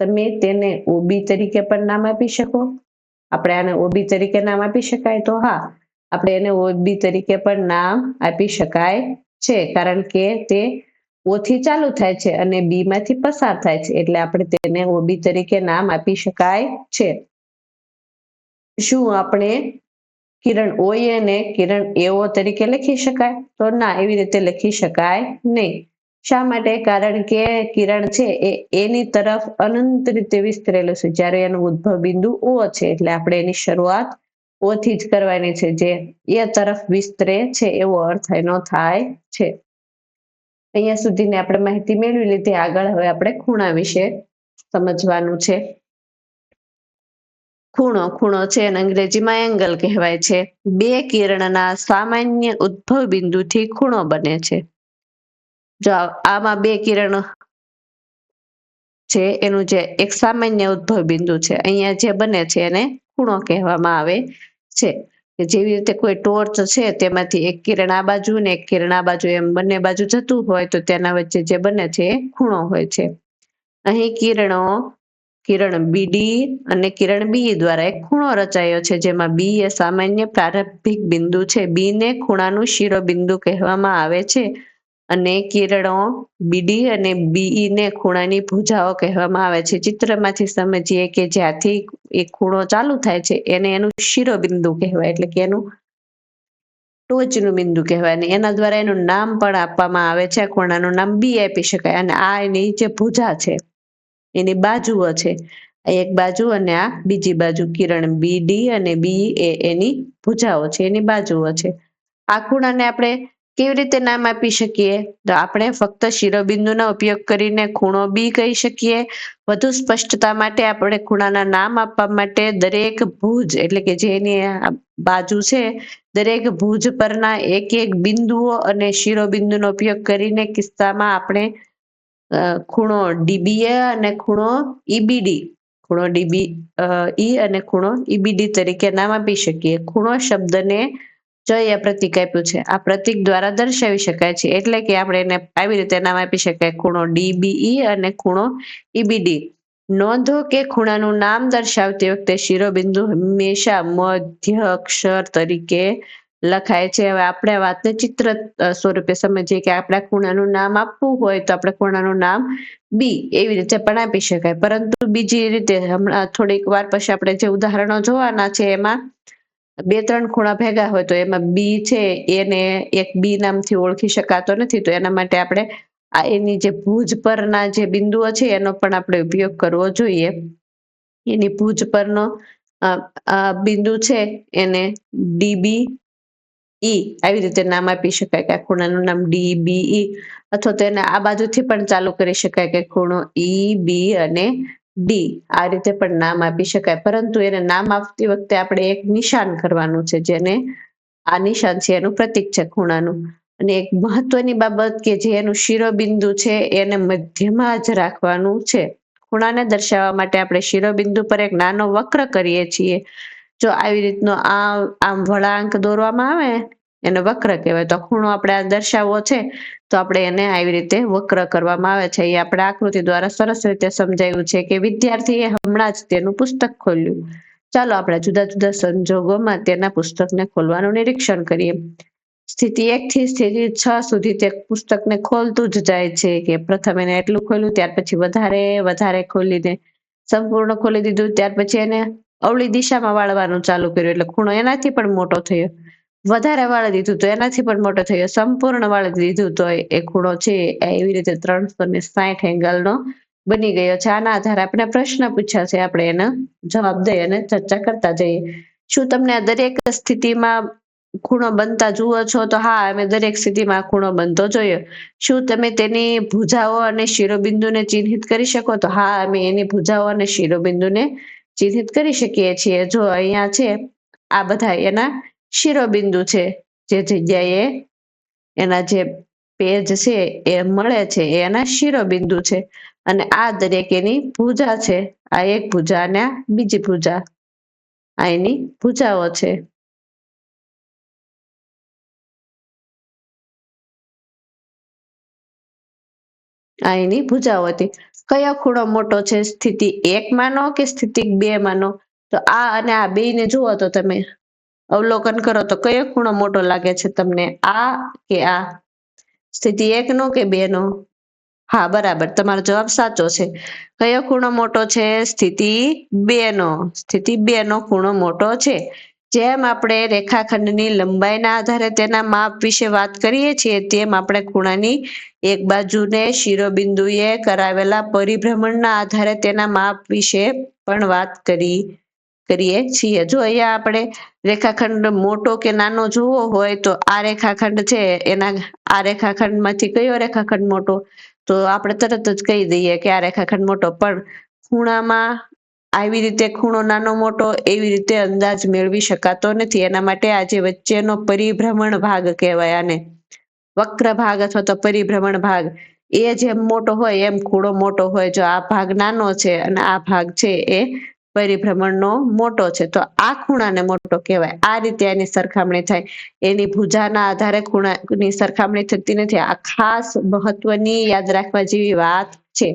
તમે તેને OB તરીકે પણ નામ આપી શકો? આપણે આને OB તરીકે નામ આપી શકાય? તો હા, આપણે એને OB તરીકે પણ નામ આપી શકાય છે, કારણ કે તે O થી ચાલુ થાય છે અને B માંથી પસાર થાય છે, એટલે આપણે તેને OB તરીકે નામ આપી શકાય છે. શું આપણે કિરણ OA ને કિરણ AO તરીકે લખી શકાય? તો ના, એવી રીતે લખી શકાય નહીં. શા માટે? કારણ કે કિરણ છે એ A ની તરફ અનંત રીતે વિસ્તરેલું છે, જ્યારે એનું ઉદ્ભવ બિંદુ O છે, એટલે આપણે એની શરૂઆત O થી જ કરવાની છે, જે A તરફ વિસ્તરે છે એવો અર્થ એનો થાય છે. અહીંયા સુધીની આપણે માહિતી મેળવી લીધી. આગળ હવે આપણે ખૂણા વિશે સમજવાનું છે. ખૂણો છે એને અંગ્રેજીમાં એંગલ કહેવાય છે. બે કિરણના સામાન્ય ઉદ્ભવ બિંદુથી ખૂણો બને છે. જો આમાં બે કિરણ છે, એનું જે એક સામાન્ય ઉદ્ભવ બિંદુ છે, અહીંયા જે બને છે એને ખૂણો કહેવામાં આવે છે. કે જેવી રીતે કોઈ ટોર્ચ છે, તેમાંથી એક કિરણ આ બાજુ ને એક કિરણ આ બાજુ, એમ બંને બાજુ જતું હોય તો તેના વચ્ચે જે બને છે એ ખૂણો હોય છે. અહીં કિરણ BD અને કિરણ BE દ્વારા એક ખૂણો રચાયો છે, જેમાં B એ સામાન્ય પ્રારંભિક બિંદુ છે. B ને ખૂણાનું શિરોબિંદુ કહેવામાં આવે છે અને કિરણો BD અને BE ને ખૂણાની ભુજાઓ કહેવામાં આવે છે. ચિત્રમાંથી સમજીએ કે જ્યાંથી એક ખૂણો ચાલુ થાય છે એને એનું શિરોબિંદુ કહેવાય, એટલે કે એનું ટોચનું બિંદુ કહેવાય, અને એના દ્વારા એનું નામ પણ આપવામાં આવે છે. આ ખૂણાનું નામ B આપી શકાય, અને આ એની જે ભુજા છે, એની બાજુઓ છે, એક બાજુ અને આ બીજી બાજુ. કિરણ BD અને BE એ એની ભુજાઓ છે, એની બાજુઓ છે. આ ખૂણાને આપણે કેવી રીતે નામ આપી શકીએ? તો આપણે ફક્ત શિરોબિંદુનો ઉપયોગ કરીને ખૂણો B કહી શકીએ. વધુ સ્પષ્ટતા માટે આપણે ખૂણાના નામ આપવા માટે દરેક ભુજ, એટલે કે જેની બાજુ છે, દરેક ભુજ પરના એક એક બિંદુઓ અને શિરોબિંદુનો ઉપયોગ કરીને કિસ્સામાં આપણે ખૂણો DBA અને ખૂણો EBD, ખૂણો DBE અને ખૂણો EBD તરીકે નામ આપી શકીએ. ખૂણો શબ્દને જો અહીંયા પ્રતીક આપ્યું છે, આ પ્રતીક દ્વારા દર્શાવી શકાય છે, એટલે કે આપણે એને આવી રીતે નામ આપી શકાય, ખૂણો DBE અને ખૂણો EBD. નોંધો કે ખૂણાનું નામ દર્શાવતી વખતે શિરોબિંદુ હંમેશા મધ્ય અક્ષર તરીકે લખાય છે. હવે આપણે વાતને ચિત્ર સ્વરૂપે સમજીએ કે આપણે ખૂણાનું નામ આપવું હોય તો આપણે ખૂણાનું નામ B એવી રીતે પણ આપી શકાય, પરંતુ બીજી રીતે હમણાં થોડીક વાર પછી આપણે જે ઉદાહરણો જોવાના છે એમાં 2-3 ખૂણા ભેગા હોય તો એમાં B છે એને એક B નામથી ઓળખી શકાતો નથી, તો એના માટે આપણે આ એની જે ભુજ પરના જે બિંદુઓ છે એનો પણ આપણે ઉપયોગ કરવો જોઈએ. એની ભુજ પરનો બિંદુ છે એને DBE આવી રીતે નામ આપી શકાય કે આ ખૂણાનું નામ DBE, અથવા તો એને આ બાજુથી પણ ચાલુ કરી શકાય કે ખૂણો EB અને D, આ રીતે પણ નામ આપી શકાય. પરંતુ એને નામ આપતી વખતે આપણે એક નિશાન કરવાનું છે, જેને આ નિશાન છે એનું પ્રતીક છે ખૂણાનું. અને એક મહત્વની બાબત કે જે એનું શિરોબિંદુ છે એને મધ્યમાં જ રાખવાનું છે. ખૂણાને દર્શાવવા માટે આપણે શિરોબિંદુ પર એક નાનો વક્ર કરીએ છીએ. જો આવી રીતનો આમ વળાંક દોરવામાં આવે એને વક્ર કહેવાય. તો ખૂણો આપણે આ દર્શાવવો છે તો આપણે એને આવી રીતે વક્ર કરવામાં આવે છે. એ આપણે આકૃતિ દ્વારા સરસ રીતે સમજાયું છે કે વિદ્યાર્થીએ હમણાં જ તેનું પુસ્તક ખોલ્યું. ચાલો આપણે જુદા જુદા સંજોગોમાં તેના પુસ્તકને ખોલવાનું નિરીક્ષણ કરીએ. સ્થિતિ 1 થી સ્થિતિ 6 સુધી તે પુસ્તકને ખોલતું જ જાય છે, કે પ્રથમ એને એટલું ખોલ્યું, ત્યાર પછી વધારે ખોલીને સંપૂર્ણ ખોલી દીધું, ત્યાર પછી એને અવળી દિશામાં વાળવાનું ચાલુ કર્યું, એટલે ખૂણો એનાથી પણ મોટો થયો. વધારે વાળી દીધું તો એનાથી પણ મોટો થયો. સંપૂર્ણ વાળી દીધું તો એ ખૂણો છે એવી રીતે 360 એંગલનો બની ગયો છે. આના આધારે આપણે પ્રશ્ન પૂછ્યા છે, આપણે એનો જવાબ દઈ અને ચર્ચા કરતા જઈએ. શું તમને આ દરેક સ્થિતિમાં ખૂણો બનતા જુઓ છો? તો હા, અમે દરેક સ્થિતિમાં ખૂણો બનતો જોયો. શું તમે તેની ભુજાઓ અને શિરોબિંદુને ચિહ્નિત કરી શકો? તો હા, અમે એની ભુજાઓ અને શિરોબિંદુને ચિહ્નિત કરી શકીએ છીએ. જો અહીંયા છે આ બધા એના શિરોબિંદુ છે, જે જગ્યાએ એના જે પેજ છે એ મળે છે એ એના શિરોબિંદુ છે, અને આ દરેક એની ભુજા છે. આ એક ભુજા અને આ બીજી ભુજા, આ એની ભુજાઓ છે. આ એની ભુજાઓ હતી. કયો ખૂણો મોટો છે? સ્થિતિ 1 માનો કે સ્થિતિ 2 માનો? તો આ અને આ બેયને જુઓ તો તમે અવલોકન કરો તો કયો ખૂણો મોટો લાગે છે તમને, આ કે આ? સ્થિતિ 1 નો કે 2 નો? હા, બરાબર, તમારો જવાબ સાચો છે. કયો ખૂણો મોટો છે? સ્થિતિ 2 નો. સ્થિતિ 2 નો ખૂણો મોટો છે. જેમ આપણે રેખાખંડની લંબાઈના આધારે તેના માપ વિશે વાત કરીએ છીએ, તેમ આપણે ખૂણાની એક બાજુને શિરોબિંદુએ કરાવેલા પરિભ્રમણના આધારે તેના માપ વિશે પણ વાત કરીએ છીએ. જો અહીંયા આપણે રેખાખંડ મોટો કે નાનો જોવો હોય તો આ રેખાખંડ છે એના આ રેખાખંડમાંથી કયો રેખાખંડ મોટો? તો આપણે તરત જ કહી દઈએ કે આ રેખાખંડ મોટો. પણ ખૂણામાં આવી રીતે ખૂણો નાનો મોટો એવી રીતે અંદાજ મેળવી શકાતો નથી. એના માટે આ જે વચ્ચેનો પરિભ્રમણ ભાગ કહેવાય, આને વક્ર ભાગ અથવા તો પરિભ્રમણ ભાગ, એ જેમ મોટો હોય એમ ખૂણો મોટો હોય. જો આ ભાગ નાનો છે અને આ ભાગ છે એ પરિભ્રમણનો મોટો છે, તો આ ખૂણાને મોટો કહેવાય. આ રીતે એની સરખામણી થાય. એની ભુજાના આધારે ખૂણાની સરખામણી થતી નથી. આ ખાસ મહત્વની યાદ રાખવા જેવી વાત છે.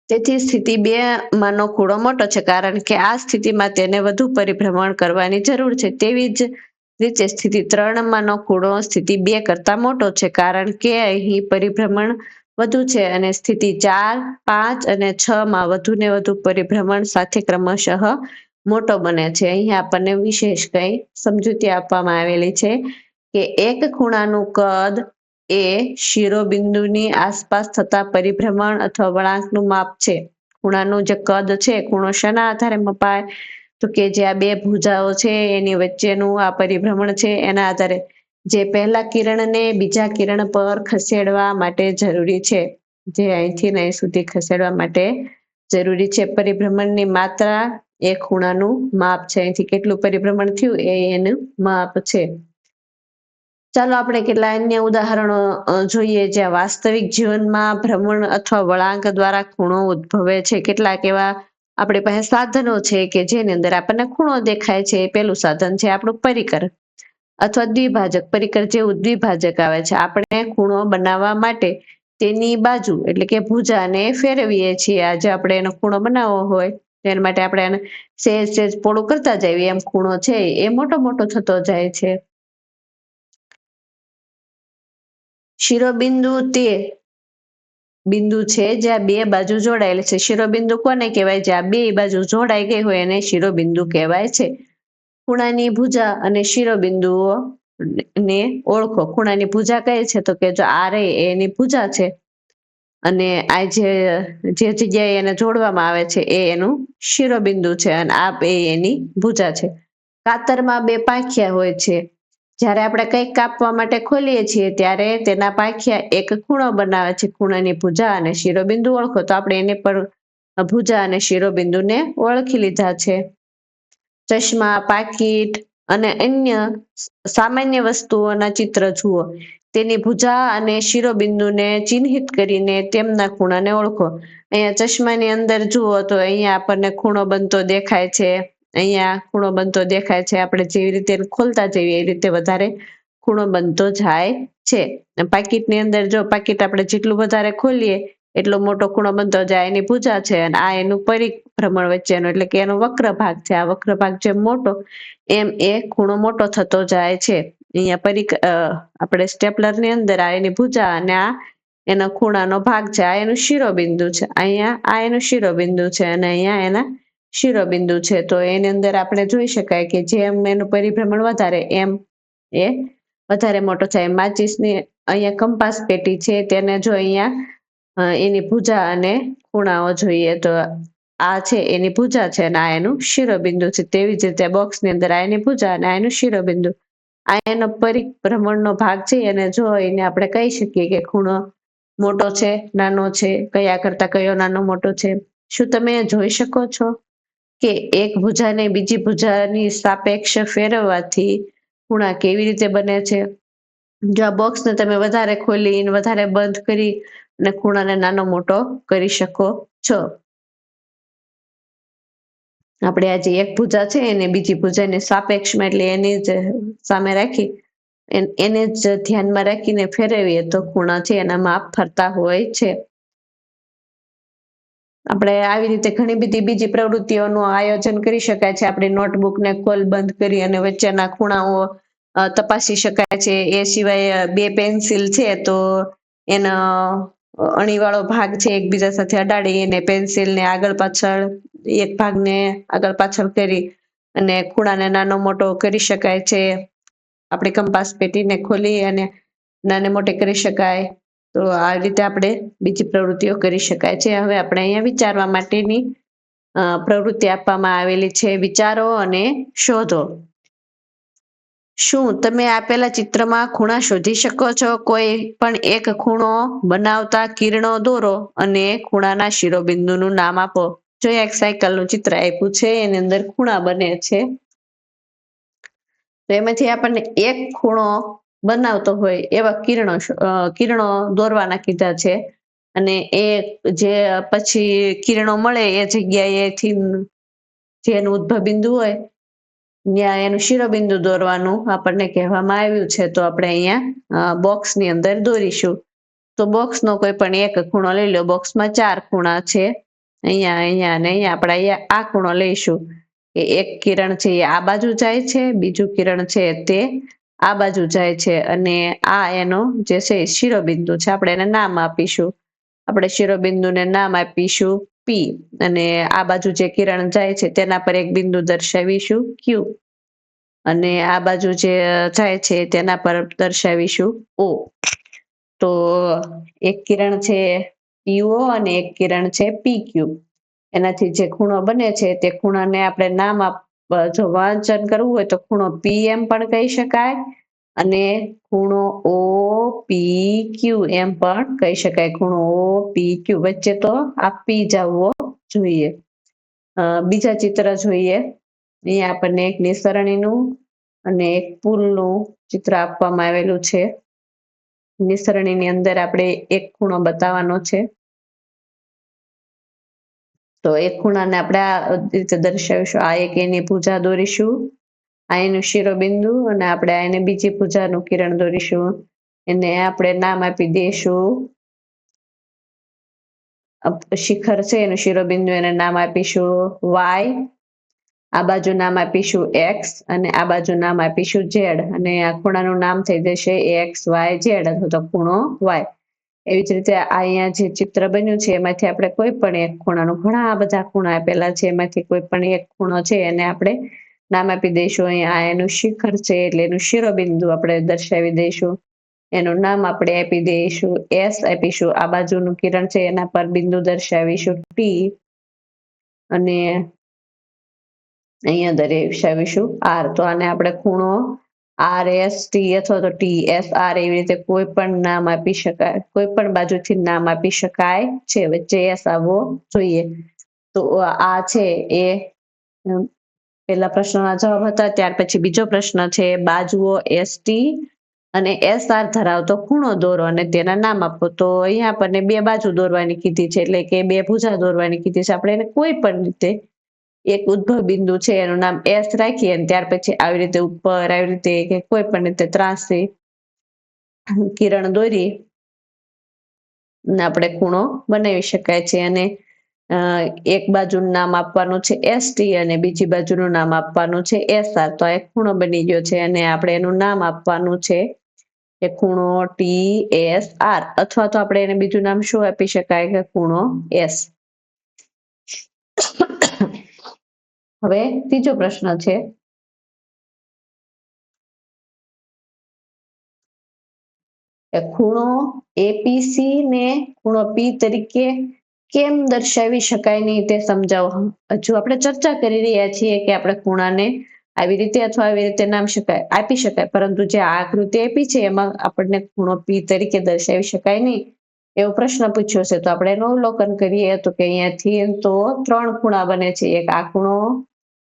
તેથી સ્થિતિ 2 માનો ખૂણો મોટો છે, કારણ કે આ સ્થિતિમાં તેને વધુ પરિભ્રમણ કરવાની જરૂર છે. તેવી જ રીતે સ્થિતિ 3 માનો ખૂણો સ્થિતિ 2 કરતા મોટો છે, કારણ કે અહીં પરિભ્રમણ વધુ છે, અને સ્થિતિ 4, 5 અને 6 માં વધુ ને વધુ પરિભ્રમણ સાથે ક્રમશઃ મોટો બને છે. અહીંયા આપણને વિશેષ કઈ સમજૂતી આપવામાં આવેલી છે કે એક ખૂણાનું કદ એ શિરોબિંદુની આસપાસ થતા પરિભ્રમણ અથવા વળાંકનું માપ છે. ખૂણાનું જે કદ છે, ખૂણો શેના આધારે મપાય? તો કે જે આ બે ભુજાઓ છે એની વચ્ચેનું આ પરિભ્રમણ છે એના આધારે, જે પહેલા કિરણને બીજા કિરણ પર ખસેડવા માટે જરૂરી છે, જે અહીંથી અહીં સુધી ખસેડવા માટે જરૂરી છે. પરિભ્રમણની માત્રા એ ખૂણાનું માપ છે. અહીંથી કેટલું પરિભ્રમણ થયું એ એનું માપ છે. ચાલો આપણે કેટલા અન્ય ઉદાહરણો જોઈએ જ્યાં વાસ્તવિક જીવનમાં ભ્રમણ અથવા વળાંક દ્વારા ખૂણો ઉદ્ભવે છે. કેટલાક એવા આપણી પાસે સાધનો છે કે જેની અંદર આપણને ખૂણો દેખાય છે. પેલું સાધન છે આપણું પરિકર અથવા દ્વિભાજક. પરિકર જેવું દ્વિભાજક આવે છે. આપણે ખૂણો બનાવવા માટે તેની બાજુ એટલે કે ભુજાને ફેરવીએ છીએ. આજે આપણે એનો ખૂણો બનાવવો હોય તેના માટે આપણે એને સહેજ પોળું કરતા જઈએ, એમ ખૂણો છે એ મોટો મોટો થતો જાય છે. શિરોબિંદુ તે બિંદુ છે જ્યાં બે બાજુ જોડાયેલ છે. શિરોબિંદુ કોને કહેવાય? જ્યાં બે બાજુ જોડાઈ ગઈ હોય એને શિરોબિંદુ કહેવાય છે. ખૂણાની ભુજા અને શિરોબિંદુઓ ને ઓળખો. ખૂણાની ભુજા કઈ છે? તો કે જો આ રહી એની ભુજા છે, અને આ જે જગ્યાએ એને જોડવામાં આવે છે એ એનું શિરોબિંદુ છે, અને આ બે એની ભુજા છે. કાતરમાં બે પાંખિયા હોય છે. જ્યારે આપણે કંઈક કાપવા માટે ખોલીએ છીએ ત્યારે તેના પાંખિયા એક ખૂણો બનાવે છે. ખૂણાની ભુજા અને શિરોબિંદુ ઓળખો. તો આપણે એને પણ ભુજા અને શિરોબિંદુને ઓળખી લીધા છે. ચશ્મા, પાકીટ અને અન્ય સામાન્ય વસ્તુઓના ચિત્ર જુઓ. તેની ભુજા અને શિરોબિંદુને ચિહ્નિત કરીને તેમના ખૂણાને ઓળખો. અહીંયા ચશ્માની અંદર જુઓ તો અહીંયા આપણને ખૂણો બનતો દેખાય છે. અહીંયા ખૂણો બનતો દેખાય છે. આપણે જેવી રીતે ખોલતા જઈએ એ રીતે વધારે ખૂણો બનતો જાય છે. પાકીટની અંદર જો પાકીટ આપણે જેટલું વધારે ખોલીએ એટલો મોટો ખૂણો બનતો જાય. એની ભુજા છે, અને આ એનું પરિભ્રમણ વચ્ચેનો એટલે કે એનો વક્ર ભાગ છે. આ વક્ર ભાગ જેમ મોટો એમ એ ખૂણો મોટો થતો જાય છે. અહીંયા આપણે સ્ટેપલરની અંદર આ એની ભુજા અને આ એનો ખૂણાનો ભાગ છે. આ એનું શિરોબિંદુ છે. અહીંયા આ એનું શિરોબિંદુ છે, અને અહીંયા એના શિરોબિંદુ છે. તો એની અંદર આપણે જોઈ શકાય કે જેમ એનું પરિભ્રમણ વધારે એમ એ વધારે મોટો થાય. માચીસની અહીંયા કંપાસ પેટી છે, તેને જો અહીંયા એની ભુજા અને ખૂણાઓ જોઈએ તો આ છે એની ભુજા છે, અને આ એનું શિરોબિંદુ છે. તેવી જ રીતે બોક્સની અંદર આ એની ભુજા અને આ એનું શિરોબિંદુ, આ એનો પરિભ્રમણનો ભાગ છે, અને જોઈને આપણે કહી શકીએ કે ખૂણો મોટો છે, નાનો છે, કયા કરતા કયો નાનો મોટો છે. શું તમે જોઈ શકો છો કે એક ભુજાને બીજી ભુજાની સાપેક્ષ ફેરવવાથી ખૂણા કેવી રીતે બને છે? જો આ બોક્સને તમે વધારે ખોલી વધારે બંધ કરી અને ખૂણાને નાનો મોટો કરી શકો છો. આપણે આ જે એક ભુજા છે એને બીજી ભુજાને સાપેક્ષમાં એટલે એની જ સામે રાખી એને જ ધ્યાનમાં રાખીને ફેરવીએ તો ખૂણા છે એના માપ ફરતા હોય છે. આપણે આવી રીતે ઘણી બધી બીજી પ્રવૃત્તિઓનું આયોજન કરી શકાય છે. આપણી નોટબુકને ખોલ બંધ કરી અને વચ્ચેના ખૂણાઓ તપાસી શકાય છે. એ સિવાય બે પેન્સિલ છે તો એનો અણીવાળો ભાગ છે એકબીજા સાથે અડાડી અને પેન્સિલને આગળ પાછળ એક ભાગને આગળ પાછળ કરી અને ખૂણાને નાનો મોટો કરી શકાય છે. આપણે કંપાસ પેટીને ખોલી અને નાને મોટે કરી શકાય. તો આ રીતે આપણે બીજી પ્રવૃત્તિઓ કરી શકાય છે. હવે આપણે અહીંયા વિચારવા માટેની પ્રવૃત્તિ આપવામાં આવેલી છે. વિચારો અને શોધો. શું તમે આપેલા ચિત્રમાં ખૂણા શોધી શકો છો? કોઈ પણ એક ખૂણો બનાવતા કિરણો દોરો અને ખૂણાના શિરોબિંદુનું નામ આપો. જો એક સાયકલનું ચિત્ર આપ્યું છે એની અંદર ખૂણા બને છે તો એમાંથી આપણને એક ખૂણો બનાવતો હોય એવા કિરણો દોરવાના કીધા છે. અને એ જે પછી કિરણો મળે એ જગ્યાએથી જેનું ઉદ્ભવ બિંદુ હોય ત્યાં એનું શિરોબિંદુ દોરવાનું આપણને કહેવામાં આવ્યું છે. તો આપણે અહીંયા બોક્સની અંદર દોરીશું. તો બોક્સનો કોઈ પણ એક ખૂણો લઈ લો. બોક્સમાં 4 ખૂણા છે. અહીંયા અહીંયા અને અહીંયા આપણે અહીંયા આ ખૂણો લઈશું કે એક કિરણ છે એ આ બાજુ જાય છે, બીજું કિરણ છે તે આ બાજુ જાય છે અને આ એનો જે છે શિરોબિંદુ છે. આપણે એને નામ આપીશું. આપણે શિરોબિંદુને નામ આપીશું P અને આ બાજુ જે કિરણ જાય છે તેના પર એક બિંદુ દર્શાવીશું Q અને આ બાજુ જે જાય છે તેના પર દર્શાવીશું O. તો એક કિરણ છે PO અને એક કિરણ છે PQ. એનાથી જે ખૂણો બને છે તે ખૂણાને આપણે નામ જો વાંચન કરવું હોય તો ખૂણો PM પણ કહી શકાય અને ખૂણો OPQ એમ પણ કહી શકાય. ખૂણો OPQ વચ્ચે તો આ P જ આવવો જોઈએ. બીજા ચિત્ર જોઈએ. અહીંયા આપણને એક નિસરણીનું અને એક પુલનું ચિત્ર આપવામાં આવેલું છે. નિસરણીની અંદર આપણે એક ખૂણો બતાવવાનો છે. તો એક ખૂણાને આપણે આ રીતે દર્શાવીશું. આ એક એની ભુજા દોરીશું, આ એનું શિરોબિંદુ અને આપણે એને બીજી ભુજાનું કિરણ દોરીશું. એને આપણે નામ આપી દઈશું શિખર છે એનું શિરોબિંદુ એને નામ આપીશું Y. આ બાજુ નામ આપીશું X અને આ બાજુ નામ આપીશું Z અને આ ખૂણાનું નામ થઈ જશે XYZ અથવા તો ખૂણો Y. એવી જ રીતે અહીંયા જે ચિત્ર બન્યું છે એમાંથી આપણે કોઈ પણ એક ખૂણાનું, ઘણા બધા ખૂણા આપેલા છે એમાંથી કોઈ પણ એક ખૂણો છે એને આપણે નામ આપી દઈશું. અહીંયા આ એનું શિખર છે એટલે એનું શિરોબિંદુ આપણે દર્શાવી દઈશું. એનું નામ આપણે આપી દઈશું S આપીશું. આ બાજુનું કિરણ છે એના પર બિંદુ દર્શાવીશું T અને અહીંયા દર્શાવીશું R. તો આને આપણે ખૂણો RST અથવા તો TSR એવી રીતે કોઈ પણ નામ આપી શકાય. કોઈ પણ બાજુથી નામ આપી શકાય છે. વચ્ચે S આવવો જોઈએ. તો આ છે એ પેલા પ્રશ્નના જવાબ હતા. ત્યાર પછી બીજો પ્રશ્ન છે બાજુઓ ST અને SR ધરાવતો ખૂણો દોરો અને તેના નામ આપો. તો અહીંયા આપણને બે બાજુ દોરવાની કીધી છે એટલે કે બે ભુજા દોરવાની કીધી છે. આપણે એને કોઈ પણ રીતે એક ઉદ્ભવ બિંદુ છે એનું નામ S રાખીએ અને ત્યાર પછી આવી રીતે ઉપર આવી રીતે કે કોઈ પણ રીતે ત્રાંસી કિરણ દોરી આપણે ખૂણો બનાવી શકાય છે. અને એક બાજુનું નામ આપવાનું છે ST અને બીજી બાજુનું નામ આપવાનું છે SR. તો આ એક ખૂણો બની ગયો છે અને આપણે એનું નામ આપવાનું છે કે ખૂણો TSR અથવા તો આપણે એને બીજું નામ શું આપી શકાય કે ખૂણો S. હવે ત્રીજો પ્રશ્ન છે ખૂણો APC ને ખૂણો P તરીકે કેમ દર્શાવી શકાય નહીં તે સમજાવો. હજુ આપણે ચર્ચા કરી રહ્યા છીએ કે આપણે ખૂણાને આવી રીતે અથવા આવી રીતે નામ આપી શકાય, પરંતુ જે આકૃતિ આપી છે એમાં આપણને ખૂણો P તરીકે દર્શાવી શકાય નહીં એવો પ્રશ્ન પૂછ્યો છે. તો આપણે એનું અવલોકન કરીએ તો કે અહીંયાથી તો 3 ખૂણા બને છે. એક આ ખૂણો,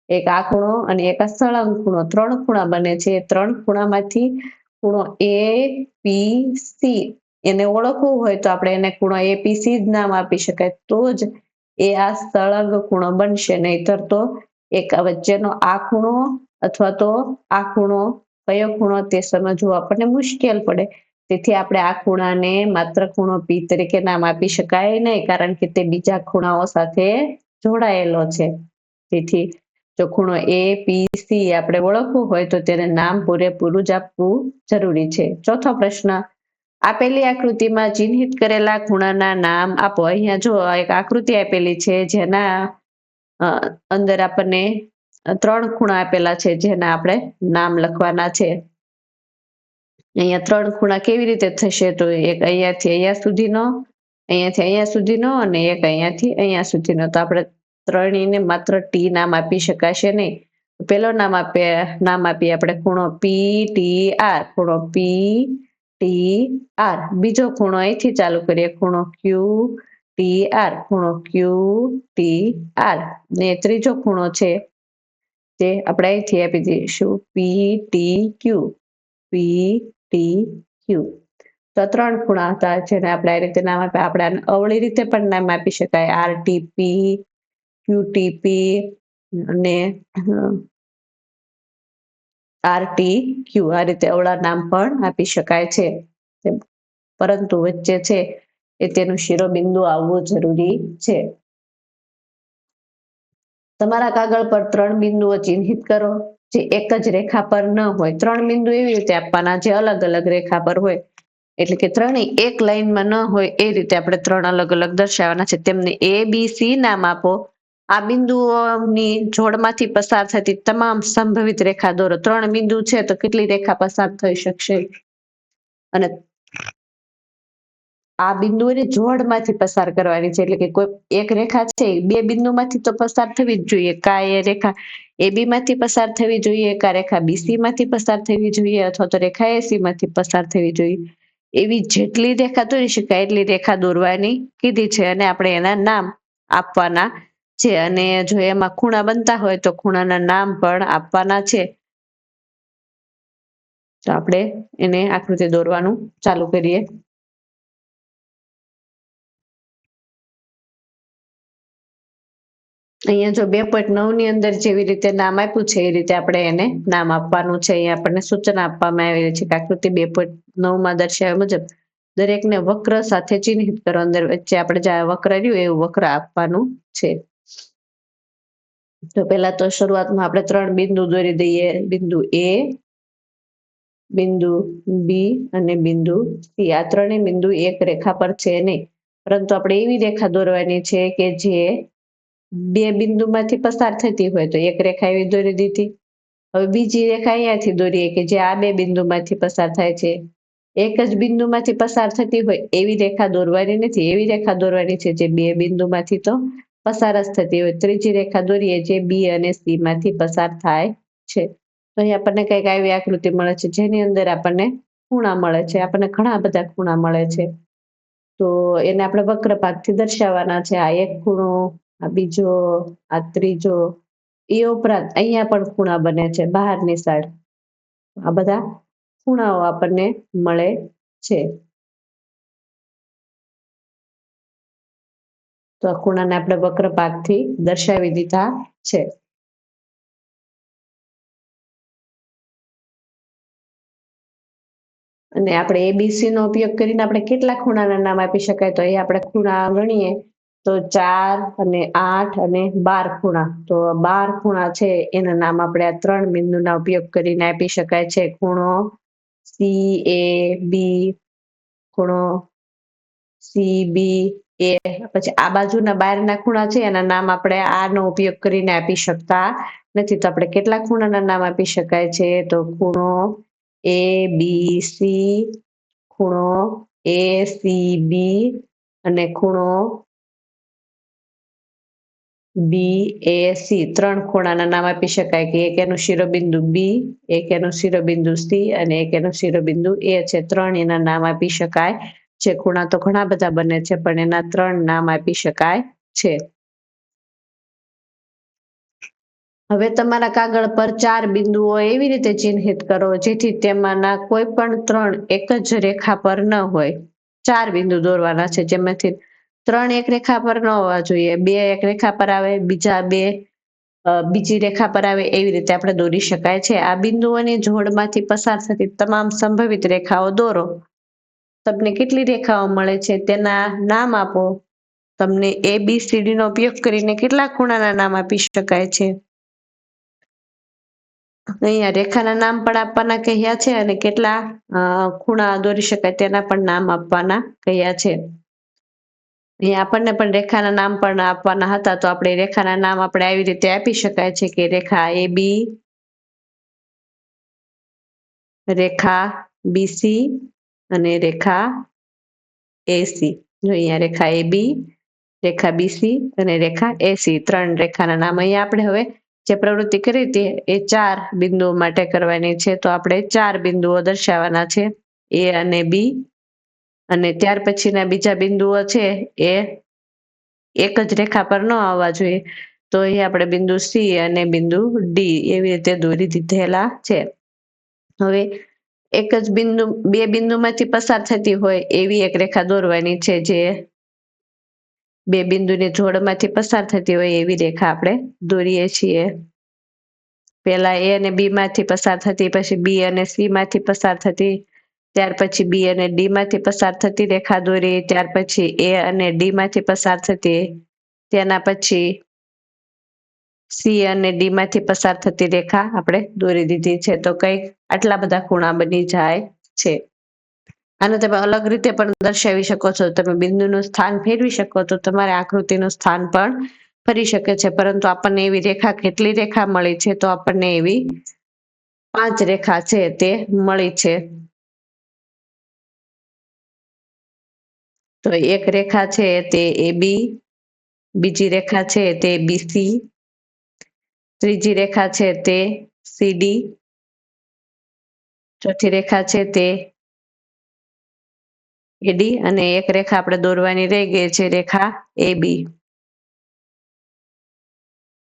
એક આ ખૂણો અને એક આ સળંગ ખૂણો. 3 ખૂણા બને છે. 3 ખૂણામાંથી ખૂણો APC એને ઓળખવું હોય તો આપણે એને ખૂણો APC જ નામ આપી શકાય, તો જ એ આ સળંગ ખૂણો બનશે, નહીતર તો એક વચ્ચેનો આ ખૂણો અથવા તો આ ખૂણો કયો ખૂણો તે સમજવું આપણને મુશ્કેલ પડે. તેથી આપણે આ ખૂણાને માત્ર ખૂણો P તરીકે નામ આપી શકાય નહીં, કારણ કે તે બીજા ખૂણાઓ સાથે જોડાયેલો છે. તેથી જો ખૂણો APC આપણે ઓળખવું હોય તો તેને નામ પૂરેપૂરું જ આપવું જરૂરી છે. ચોથો પ્રશ્ન, આપેલી આકૃતિમાં ચિહ્નિત કરેલા ખૂણાના નામ આપો. અહીંયા જો એક આકૃતિ આપેલી છે જેના અંદર આપણને 3 ખૂણા આપેલા છે જેના આપણે નામ લખવાના છે. અહીંયા 3 ખૂણા કેવી રીતે થશે, તો એક અહીંયાથી અહીંયા સુધીનો, અહીંયાથી અહીંયા સુધીનો અને એક અહીંયાથી અહીંયા સુધીનો. તો આપણે ત્રણેયને માત્ર ટી નામ આપી શકાશે નહીં. પેલો નામ આપીએ આપણે ખૂણો PTR, ખૂણો PTR. બીજો ખૂણો અહીંથી ચાલુ કરીએ, ખૂણો QTR, ખૂણો QTR. ને ત્રીજો ખૂણો છે તે આપણે અહીંથી આપી દઈશું PTQ, PTQ. તો 3 ખૂણા હતા જેને આપણે આ રીતે નામ આપ્યા. આપણે અવળી રીતે પણ નામ આપી શકાય, RTP, QTP અને RTQ. આ રીતે અવળા નામ પણ આપી શકાય છે, પરંતુ વચ્ચે છે એ તેનું શિરોબિંદુ આવવું જરૂરી છે. તમારા કાગળ પર 3 બિંદુઓ ચિહ્નિત કરો જે એક જ રેખા પર ન હોય. 3 બિંદુ એવી રીતે આપવાના જે અલગ અલગ રેખા પર હોય, એટલે કે ત્રણેય એક લાઈનમાં ન હોય એ રીતે આપણે 3 અલગ અલગ દર્શાવવાના છે. તેમને ABC નામ આપો. આ બિંદુઓની જોડમાંથી પસાર થતી તમામ સંભવિત રેખા દોરો. 3 બિંદુ છે તો કેટલી રેખા પસાર થઈ શકશે, અને આ બિંદુઓની જોડમાંથી પસાર કરવાની છે, એટલે કે કોઈ એક રેખા છે 2 બિંદુમાંથી તો પસાર થવી જ જોઈએ. કા એ રેખા AB માંથી પસાર થવી જોઈએ, કા રેખા BC માંથી પસાર થવી જોઈએ, અથવા તો રેખા AC માંથી પસાર થવી જોઈએ. એવી જેટલી રેખા દોરી શકાય એટલી રેખા દોરવાની કીધી છે, અને આપણે એના નામ આપવાના છે. અને જો એમાં ખૂણા બનતા હોય તો ખૂણાના નામ પણ આપવાના છે. તો આપણે એને આકૃતિ દોરવાનું ચાલુ કરીએ. અહીંયા જો 2.9 ની અંદર જેવી રીતે નામ આપ્યું છે એ રીતે આપણે એને નામ આપવાનું છે. અહીંયા આપણને સૂચના આપવામાં આવેલી છે કે આકૃતિ 2.9 માં દર્શાવ્યા મુજબ દરેકને વક્ર સાથે ચિહ્નિત કરો. અંદર વચ્ચે આપણે જે વક્ર રહ્યું એવું વક્ર આપવાનું છે. તો પહેલા તો શરૂઆતમાં આપણે 3 બિંદુ દોરી દઈએ, બિંદુ A, બિંદુ B અને બિંદુ C. આ ત્રણેય બિંદુ એક રેખા પર છે નહીં, પરંતુ આપણે એવી રેખા દોરવાની છે કે જે 2 બિંદુમાંથી પસાર થતી હોય. તો એક રેખા એવી દોરી દીધી. હવે બીજી રેખા અહીંયાથી દોરીએ કે જે આ 2 બિંદુમાંથી પસાર થાય છે. એક જ બિંદુમાંથી પસાર થતી હોય એવી રેખા દોરવાની નથી, એવી રેખા દોરવાની છે જે 2 બિંદુમાંથી તો પસાર જ થતી હોય. ત્રીજી રેખા દોરીએ જે B અને C માંથી પસાર થાય છે. તો અહીં આપણને કંઈક આવી આકૃતિ મળે છે જેની અંદર આપણને ખૂણા મળે છે. આપણને ઘણા બધા ખૂણા મળે છે. તો એને આપણે વક્ર ભાગથી દર્શાવવાના છે. આ એક ખૂણો, આ બીજો, આ ત્રીજો. એ ઉપરાંત અહીંયા પણ ખૂણા બને છે બહારની સાઈડ. આ બધા ખૂણાઓ આપણને મળે છે. તો આ ખૂણાને આપણે વક્ર ભાગથી દર્શાવી દીધા છે. અને આપણે ABC નો ઉપયોગ કરીને આપણે કેટલા ખૂણાના નામ આપી શકાય, તો અહીં આપણે ખૂણા ગણીએ તો 4 અને 8 અને 12 ખૂણા. તો 12 ખૂણા છે એના નામ આપણે આ 3 બિંદુના ઉપયોગ કરીને આપી શકાય છે. ખૂણો CAB, ખૂણો CBA. પછી આ બાજુના બહારના ખૂણા છે એના નામ આપણે આનો ઉપયોગ કરીને આપી શકતા નથી. તો આપણે કેટલા ખૂણાના નામ આપી શકાય છે, તો ખૂણો ABC, ખૂણો ACB અને ખૂણો BAC. 3 ખૂણાના નામ આપી શકાય કે એક એનું શિરોબિંદુ B, એક એનું શિરોબિંદુ C અને એક એનું શિરોબિંદુ A છે. 3 એના નામ આપી શકાય છે. ખૂણા તો ઘણા બધા બને છે પણ એના 3 નામ આપી શકાય છે. હવે તમારા કાગળ પર 4 બિંદુઓ એવી રીતે ચિહ્નિત કરો જેથી તેમાંના કોઈ પણ 3 એક જ રેખા પર ન હોય. 4 બિંદુ દોરવાના છે, જેમાંથી 3 એક રેખા પર ન હોવા જોઈએ, 2 એક રેખા પર આવે, બીજા 2 બીજી રેખા પર આવે, એવી રીતે આપણે દોરી શકાય છે. આ બિંદુઓની જોડમાંથી પસાર થતી તમામ સંભવિત રેખાઓ દોરો. તમને કેટલી રેખાઓ મળે છે તેના નામ આપો. તમને ABCD નો ઉપયોગ કરીને કેટલા ખૂણાના નામ આપી શકાય છે? અહીંયા રેખાના નામ પણ આપવાના કહ્યા છે અને કેટલા ખૂણા દોરી શકાય તેના પણ નામ આપવાના કહ્યા છે. અહીંયા આપણને પણ રેખાના નામ પણ આપવાના હતા, તો આપણે રેખાના નામ આપણે આવી રીતે આપી શકાય છે કે રેખા AB, રેખા BC અને રેખા AC. જો અહીંયા રેખા AB, રેખા BC અને રેખા AC, 3 રેખાના નામ. અહીંયા આપણે હવે જે પ્રવૃત્તિ કરી હતી એ 4 બિંદુઓ માટે કરવાની છે, તો આપણે 4 બિંદુઓ દર્શાવવાના છે, A અને B, અને ત્યાર પછીના બીજા બિંદુઓ છે એ એક જ રેખા પર ન આવવા જોઈએ, તો અહીં આપણે બિંદુ C અને બિંદુ D એવી રીતે દોરી દીધેલા છે. હવે એક જ બિંદુ 2 બિંદુમાંથી પસાર થતી હોય એવી એક રેખા દોરવાની છે, જે 2 બિંદુની જોડમાંથી પસાર થતી હોય એવી રેખા આપણે દોરીએ છીએ. પહેલા A અને B માંથી પસાર થતી, પછી B અને C માંથી પસાર થતી, ત્યાર પછી B અને D માંથી પસાર થતી રેખા દોરી, ત્યાર પછી A અને D માંથી પસાર થતી, તેના પછી C અને D માંથી પસાર થતી રેખા આપણે દોરી દીધી છે. તો કઈક આટલા બધા ખૂણા બની જાય છે. આને તમે અલગ રીતે પણ દર્શાવી શકો છો. તમે બિંદુનું સ્થાન ફેરવી શકો તો તમારે આકૃતિનું સ્થાન પણ ફરી શકે છે, પરંતુ આપણને એવી રેખા કેટલી રેખા મળી છે? તો આપણને એવી 5 રેખા છે તે મળી છે. તો એક રેખા છે તે AB, બીજી રેખા છે તે BC, ત્રીજી રેખા છે તે CD, ચોથી રેખા છે તે AD, અને એક રેખા આપણે દોરવાની રહી ગઈ છે, રેખા AB.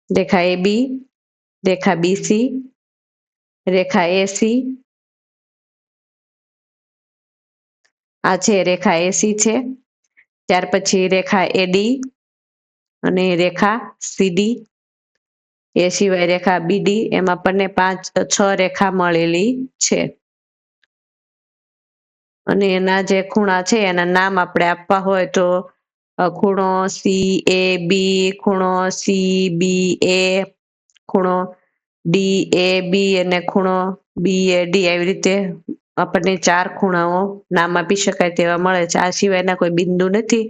રેખા AB, રેખા BC, રેખા AC, આ છે રેખા AC છે. ત્યાર પછી રેખા AD અને રેખા CD, એ સિવાય રેખા BD, એમ આપણને 6 રેખા મળેલી છે. અને એના જે ખૂણા છે એના નામ આપણે આપવા હોય તો ખૂણો CAB, ખૂણો CBA, ખૂણો DAB અને ખૂણો BAD, આવી રીતે આપણને 4 ખૂણાઓ નામ આપી શકાય તેવા મળે છે. આ સિવાયના કોઈ બિંદુ નથી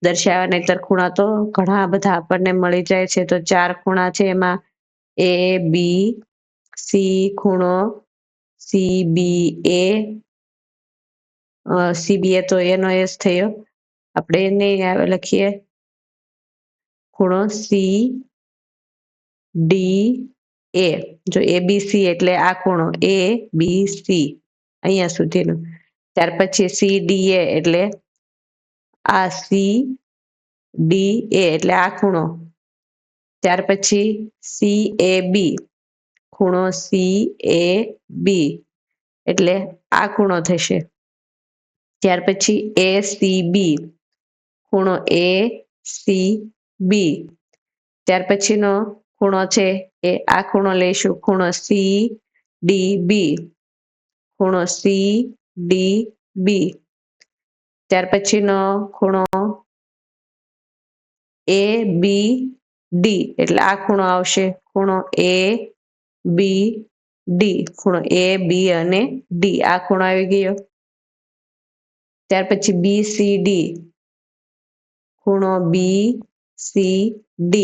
દર્શાવ્યા, નહીંતર ખૂણા તો ઘણા બધા આપણને મળી જાય છે. તો 4 ખૂણા છે, એમાં ABC ખૂણો, CBA, CBA તો એનો S થયો, આપણે એને લખીએ ખૂણો CDA. જો ABC એટલે આ ખૂણો ABC અહીંયા સુધીનો, ત્યાર પછી CDA એટલે આ CDA એટલે આ ખૂણો, ત્યાર પછી CAB, ખૂણો CAB એટલે આ ખૂણો થશે. ત્યાર પછી ACB, ખૂણો ACB, ત્યાર પછીનો ખૂણો છે એ આ ખૂણો લઈશું, ખૂણો CDB, ખૂણો CDB, ત્યાર પછીનો ખૂણો ABD એટલે આ ખૂણો આવશે, ખૂણો ABD, ખૂણો AB અને D, આ ખૂણો આવી ગયો. ત્યાર પછી BCD, ખૂણો BCD,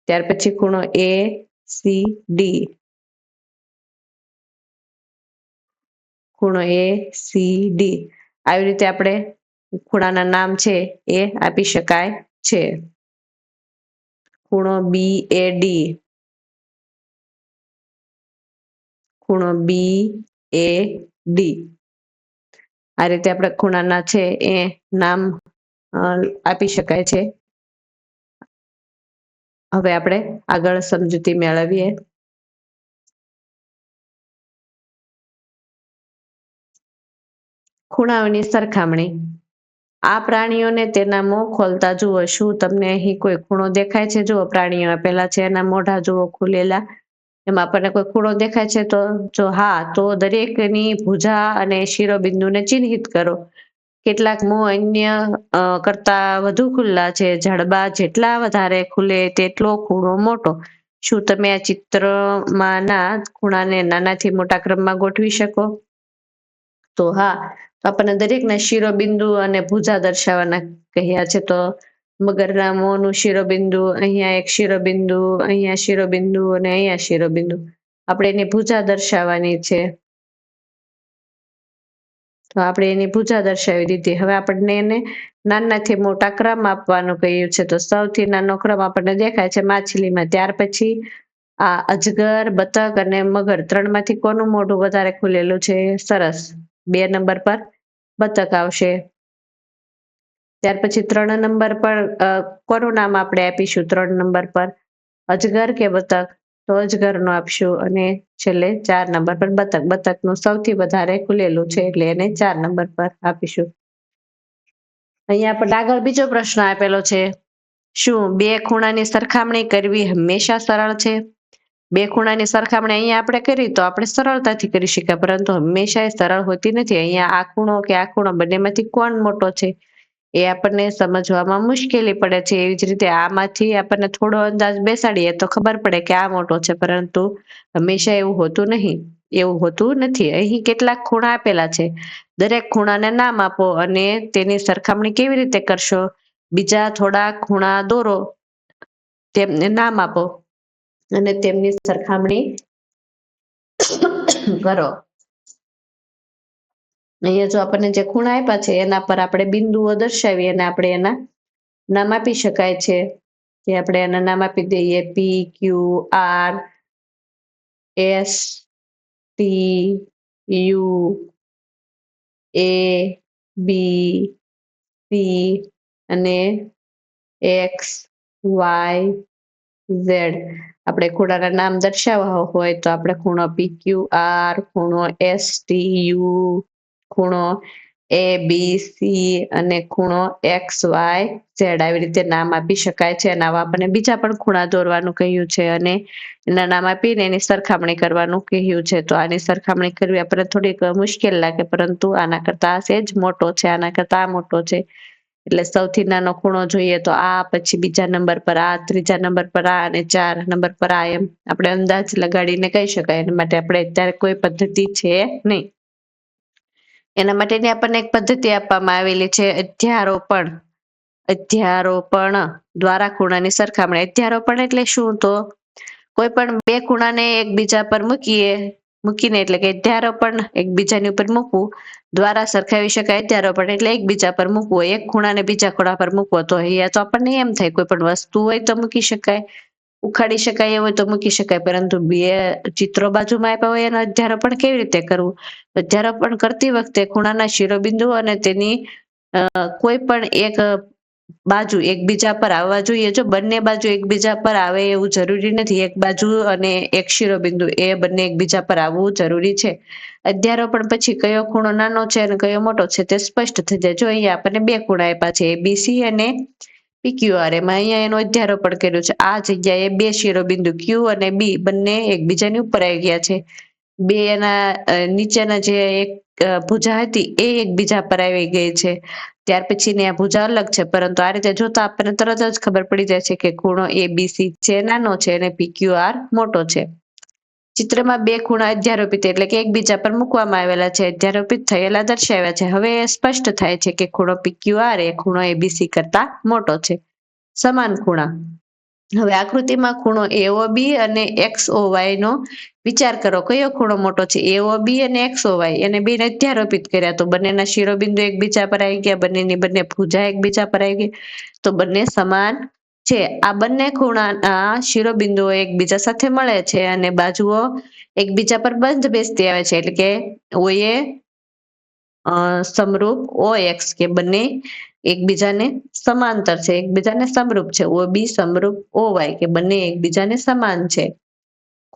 ત્યાર પછી ખૂણો ACD, ખૂણો ACD. આવી રીતે આપણે ખૂણાના નામ છે એ આપી શકાય છે. ખૂણો BAD, ખૂણો BAD, આ રીતે આપણે ખૂણાના છે એ નામ આપી શકાય છે. હવે આપણે આગળ સમજૂતી મેળવીએ. ખૂણાઓની સરખામણી. આ પ્રાણીઓને તેના મોં ખોલતા જુઓ. શું તમને અહીં કોઈ ખૂણો દેખાય છે? જુઓ, પ્રાણીઓ આપેલા છે, એના મોઢા જુઓ ખુલેલા. એમાં આપણને કોઈ ખૂણો દેખાય છે? તો જો હા, તો દરેકની ભુજા અને શિરોબિંદુને ચિહ્નિત કરો. કેટલાક મોં અન્ય કરતા વધુ ખુલ્લા છે. જડબા જેટલા વધારે ખુલે તેટલો ખૂણો મોટો. શું તમે આ ચિત્રમાંના ખૂણાને નાનાથી મોટા ક્રમમાં ગોઠવી શકો? તો હા, તો આપણને દરેકના શિરોબિંદુ અને ભુજા દર્શાવવાના કહ્યા છે. તો મગરના મોંનું શિરોબિંદુ, અહીંયા એક શિરોબિંદુ, અહીંયા શિરોબિંદુ અને અહીંયા શિરોબિંદુ. આપણે એની ભુજા દર્શાવવાની છે. તો આપણે એની ભુજા દર્શાવી દીધી. હવે આપણને એને નાનાથી મોટા ક્રમ આપવાનું કહ્યું છે. તો સૌથી નાનો ક્રમ આપણને દેખાય છે માછલીમાં. ત્યાર પછી આ અજગર, બતક અને મગર ત્રણમાંથી કોનું મોઢું વધારે ખુલેલું છે? સરસ, 2 નંબર પર બતક આવશે. ત્યાર પછી 3 નંબર પર કોનું નામ આપણે આપીશું? 3 નંબર પર અજગર કે બતક? તો અજગરનું આપશું. અને છેલ્લે 4 નંબર પર બતક. બતકનું સૌથી વધારે ખુલેલું છે એટલે એને 4 નંબર પર આપીશું. અહીંયા આપણે આગળ બીજો પ્રશ્ન આપેલો છે. શું 2 ખૂણાની સરખામણી કરવી હંમેશા સરળ છે? 2 ખૂણાની સરખામણી અહીંયા આપણે કરી તો આપણે સરળતાથી કરી શકાય, પરંતુ હંમેશા એ સરળ હોતી નથી. અહીંયા આ ખૂણો કે આ ખૂણો બંનેમાંથી કોણ મોટો છે એ આપણને સમજવામાં મુશ્કેલી પડે છે. એવી જ રીતે આમાંથી આપણને થોડો અંદાજ બેસાડીએ તો ખબર પડે કે આ મોટો છે, પરંતુ હંમેશા એવું હોતું નથી. અહીં કેટલાક ખૂણા આપેલા છે. દરેક ખૂણાને નામ આપો અને તેની સરખામણી કેવી રીતે કરશો? બીજા થોડા ખૂણા દોરો, તેમને નામ આપો અને તેમની સરખામણી કરો. અહીંયા જો આપણને જે ખૂણા આપ્યા છે એના પર આપણે બિંદુઓ દર્શાવી અને આપણે એના નામ આપી શકાય છે. કે આપણે એના નામ આપી દઈએ P, Q, R, S, T, U, A, B, C અને એક્સ, વાય, ઝેડ. આપણે ખૂણાના નામ દર્શાવવા હોય તો આપણે ખૂણો પી ક્યુ આર, ખૂણો એસ ટી યુ, ખૂણો એ બી સી અને ખૂણો એક્સ વાય ઝેડ આવી રીતે નામ આપી શકાય છે. અને આવા આપણને બીજા પણ ખૂણા દોરવાનું કહ્યું છે અને એના નામ આપીને એની સરખામણી કરવાનું કહ્યું છે. તો આની સરખામણી કરવી આપણને થોડીક મુશ્કેલ લાગે, પરંતુ આના કરતા સહેજ મોટો છે, આના કરતા આ મોટો છે. એટલે સૌથી નાનો ખૂણો જોઈએ તો આ, પછી બીજા નંબર પર આ, ત્રીજા નંબર પર આ અને 4 નંબર પર આ, એમ આપણે અંદાજ લગાડીને કહી શકાય. એના માટે આપણે અત્યારે કોઈ પદ્ધતિ છે નહીં. એના માટેની આપણને એક પદ્ધતિ આપવામાં આવેલી છે અધ્યારોપણ. અધ્યારોપણ દ્વારા ખૂણાની સરખામણી. અધ્યારોપણ એટલે શું? તો કોઈ પણ 2 ખૂણાને એકબીજા પર મૂકીને એટલે કે અધ્યારોપણ એકબીજાની ઉપર મૂકવું દ્વારા સરખાવી શકાય. અધ્યારોપણ એટલે એકબીજા પર મૂકવો, એક ખૂણાને બીજા ખૂણા પર મૂકવો. તો અહીંયા તો આપણને એમ થાય કોઈ પણ વસ્તુ હોય તો મૂકી શકાય, ઉખાડી શકાય એવું હોય તો મૂકી શકાય, પરંતુ 2 ચિત્રો બાજુમાં આપ્યા હોય એનો અધ્યારોપણ કેવી રીતે કરવું? અધ્યારોપણ કરતી વખતે ખૂણાના શિરોબિંદુ અને તેની કોઈ પણ એક બાજુ એકબીજા પર આવવા જોઈએ. જો બંને બાજુ એકબીજા પર આવે એવું જરૂરી નથી. એક બાજુ અને એક શિરોબિંદુ એ બંને એકબીજા પર આવવું જરૂરી છે. અધ્યારોપણ પછી કયો ખૂણો નાનો છે અને કયો મોટો છે તે સ્પષ્ટ થઈ જાય. જો અહીંયા આપણને 2 ખૂણા આપ્યા છે, એબીસી અને પીક્યુઆર. એમાં અહીંયા એનો અધ્યારોપણ કર્યું છે. આ જગ્યાએ 2 શિરોબિંદુ ક્યુ અને બી બંને એકબીજાની ઉપર આવી ગયા છે. 2 એના નીચેના જે એક ભુજા હતી એ એકબીજા પર આવી ગઈ છે. ત્યાર પછીની આ ભુજા અલગ છે, પરંતુ આ રીતે જોતા આપણને તરત જ ખબર પડી જાય છે કે ખૂણો એબીસી છે નાનો છે અને પીક્યુઆર મોટો છે. ચિત્રમાં 2 ખૂણા અધ્યારોપિત એટલે કે એકબીજા પર મૂકવામાં આવેલા છે, અધ્યારોપિત થયેલા દર્શાવ્યા છે. હવે એ સ્પષ્ટ થાય છે કે ખૂણો પીક્યુઆર એ ખૂણો એબીસી કરતા મોટો છે. સમાન ખૂણા. હવે આકૃતિમાં ખૂણો એઓબી અને એક્સઓવાય નો વિચાર કરો. કયો ખૂણો મોટો છે? એઓબી અને એક્સઓવાય એને બેને અધ્યારોપિત કર્યા તો બંનેના શિરોબિંદુ એકબીજા પર આવી ગયા, બંનેની બંને ભુજા એકબીજા પર આવી ગઈ, તો બંને સમાન છે. આ બંને ખૂણાના શિરોબિંદુઓ એકબીજા સાથે મળે છે અને બાજુઓ એકબીજા પર બંધ બેસતી આવે છે, એટલે કે ઓએ સમરૂપ ઓએક્સ કે બંને એકબીજાને સમાંતર છે, એકબીજાને સમરૂપ છે. OB સમરૂપ OY કે બંને એકબીજાને સમાન છે.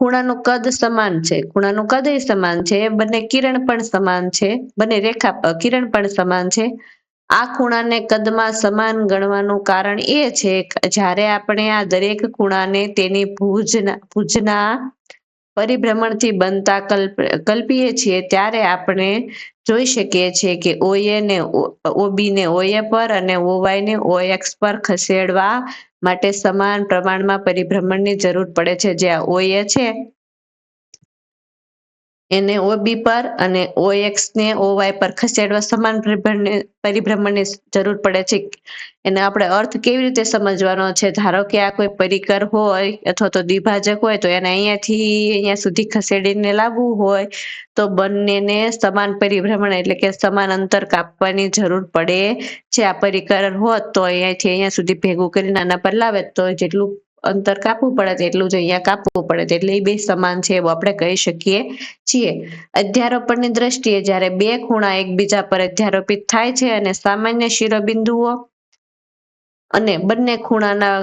ખૂણાનું કદ સમાન છે, ખૂણાનું કદ સમાન છે, બંને કિરણ પણ સમાન છે, બંને રેખા કિરણ પણ સમાન છે. આ ખૂણાને કદમાં સમાન ગણવાનું કારણ એ છે જ્યારે આપણે આ દરેક ખૂણાને તેની ભુજના પરિભ્રમણથી બનતા કલ્પીએ છીએ ત્યારે આપણે જોઈ શકીએ છીએ કે OA ને OB ને OA પર અને OY ને OX પર ખસેડવા માટે સમાન પ્રમાણમાં પરિભ્રમણની જરૂર પડે છે. જ્યાં OA છે એને OB પર અને OX ને OY પર ખસેડવા સમાન પરિભ્રમણની જરૂર પડે છે. એને આપણે અર્થ કેવી રીતે સમજવાનો છે? ધારો કે આ કોઈ પરિકર હોય અથવા તો દ્વિભાજક હોય તો એને અહીંયાથી અહીંયા સુધી ખસેડીને લાવવું હોય તો બંનેને સમાન પરિભ્રમણ એટલે કે સમાન અંતર કાપવાની જરૂર પડે છે. આ પરિકર હોત તો અહીંયાથી અહીંયા સુધી ભેગું કરીને આના પર લાવે તો જેટલું અંતર કાપવું પડે એટલું જ અહીંયા કાપવું પડે, એટલે એ બે સમાન છે એવું આપણે કહી શકીએ છીએ. અધ્યારોપણની દ્રષ્ટિએ જ્યારે બે ખૂણા એકબીજા પર અધ્યારોપિત થાય છે અને સામાન્ય શિરોબિંદુઓ અને બંને ખૂણાના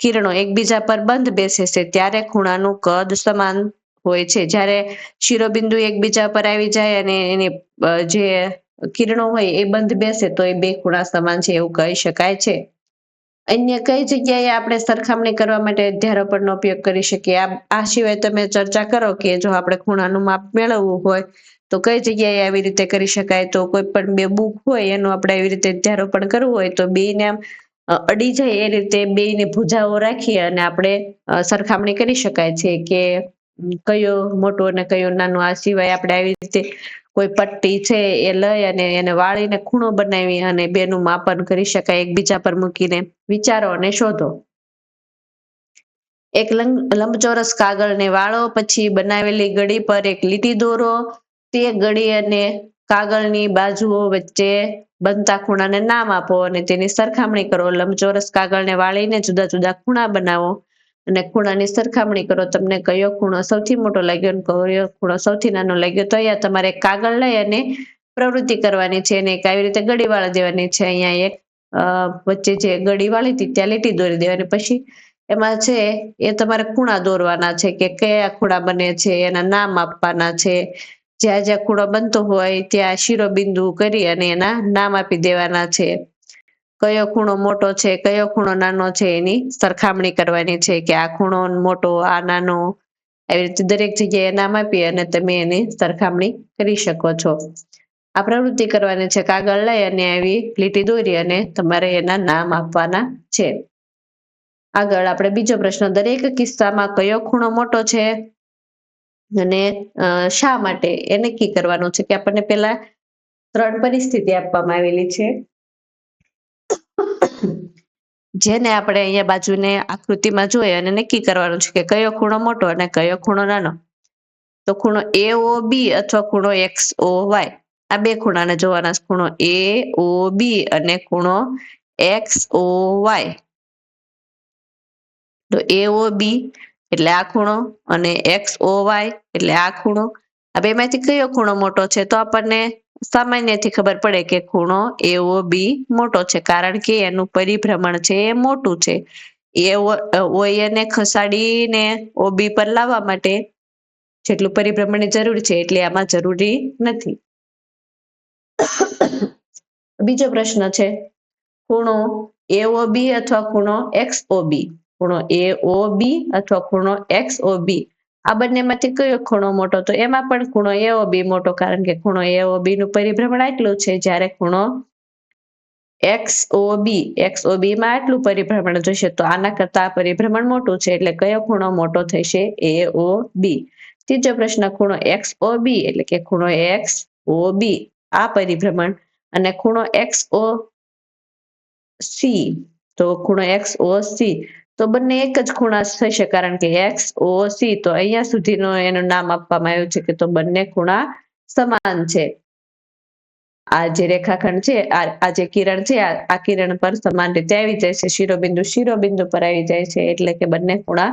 કિરણો એકબીજા પર બંધ બેસે છે ત્યારે ખૂણાનું કદ સમાન હોય છે. જ્યારે શિરોબિંદુ એકબીજા પર આવી જાય અને એની જે કિરણો હોય એ બંધ બેસે તો એ બે ખૂણા સમાન છે એવું કહી શકાય છે. અન્ય કઈ જગ્યાએ આપણે સરખામણી કરવા માટે અધ્યારોપણનો ઉપયોગ કરી શકીએ? આ સિવાય તમે ચર્ચા કરો કે જો આપણે ખૂણાનું માપ મેળવવું હોય તો કઈ જગ્યાએ આવી રીતે કરી શકાય? તો કોઈ પણ બે બુક હોય એનું આપણે એવી રીતે અધ્યારોપણ કરવું હોય તો બેને આમ અડી જાય એ રીતે બેયની ભુજાઓ રાખી અને આપણે સરખામણી કરી શકાય છે કે કયો મોટો અને કયો નાનો. આ સિવાય આપણે આવી રીતે કોઈ પટ્ટી છે એ લઈ અને એને વાળીને ખૂણો બનાવી અને બેનું માપન કરી શકાય એકબીજા પર મૂકીને. વિચારો અને શોધો. એક લંબચોરસ કાગળને વાળો, પછી બનાવેલી ગળી પર એક લીટી દોરો. તે ગળી અને કાગળની બાજુઓ વચ્ચે બનતા ખૂણાને નામ આપો અને તેની સરખામણી કરો. લંબચોરસ કાગળને વાળીને જુદા જુદા ખૂણા બનાવો અને ખૂણાની સરખામણી કરો. તમને કયો ખૂણો સૌથી મોટો લાગ્યો અને કયો ખૂણો સૌથી નાનો લાગ્યો? તો અહીંયા તમારે કાગળ લઈ અને પ્રવૃત્તિ કરવાની છે અને એક આવી રીતે ગળી વાળી દેવાની છે. અહીંયા એક વચ્ચે જે ગળી વાળી હતી ત્યાં લીટી દોરી દેવાની. પછી એમાં છે એ તમારે ખૂણા દોરવાના છે કે કયા ખૂણા બને છે, એના નામ આપવાના છે. જ્યાં જ્યાં ખૂણો બનતો હોય ત્યાં શિરોબિંદુ કરી અને એના નામ આપી દેવાના છે. કયો ખૂણો મોટો છે, કયો ખૂણો નાનો છે એની સરખામણી કરવાની છે કે આ ખૂણો મોટો, આ નાનો. આવી રીતે દરેક જગ્યાએ નામ આપી અને તમે એની સરખામણી કરી શકો છો. આ પ્રવૃત્તિ કરવાની છે. કાગળ લઈ અને આવી લીટી દોરી અને તમારે એના નામ આપવાના છે. આગળ આપણે બીજો પ્રશ્ન. દરેક કિસ્સામાં કયો ખૂણો મોટો છે અને શા માટે એ નક્કી કરવાનું છે. કે આપણને પેલા 3 પરિસ્થિતિ આપવામાં આવેલી છે જેને આપણે અહીંયા બાજુને આકૃતિમાં જોઈ અને નક્કી કરવાનું છે કે કયો ખૂણો મોટો અને કયો ખૂણો નાનો. તો ખૂણો AOB અથવા ખૂણો XOY, આ બે ખૂણાને જોવાના. ખૂણો AOB અને ખૂણો XOY. તો AOB એટલે આ ખૂણો અને XOY એટલે આ ખૂણો. આ બેમાંથી કયો ખૂણો મોટો છે? તો આપણને સામાન્યથી ખબર પડે કે ખૂણો AOB મોટો છે કારણ કે એનું પરિભ્રમણ છે એ મોટું છે. OA ને ખસાડીને OB પર લાવવા માટે જેટલું પરિભ્રમણની જરૂર છે એટલે આમાં જરૂરી નથી. બીજો પ્રશ્ન છે ખૂણો AOB અથવા ખૂણો XOB. ખૂણો AOB અથવા ખૂણો XOB, આ બંનેમાંથી કયો ખૂણો મોટો? તો એમાં પણ ખૂણો AOB મોટો કારણ કે ખૂણો AOB નું પરિભ્રમણ આટલું છે જ્યારે ખૂણો XOB માં આટલું પરિભ્રમણ જોઈશે તો આના કરતા પરિભ્રમણ મોટું છે એટલે કયો ખૂણો મોટો થશે? AOB. ત્રીજો પ્રશ્ન. ખૂણો XOB એટલે કે ખૂણો XOB આ પરિભ્રમણ અને ખૂણો XOC, તો ખૂણો XOC તો બંને એક જ ખૂણા થશે કારણ કે XOC તો અહીંયા સુધીનું એનું નામ આપવામાં આવ્યું છે કે તો બંને ખૂણા સમાન છે. આ જે રેખાખંડ છે, આ જે કિરણ છે આ કિરણ પર સમાન રીતે આવી જાય છે. શિરોબિંદુ પર આવી જાય છે એટલે કે બંને ખૂણા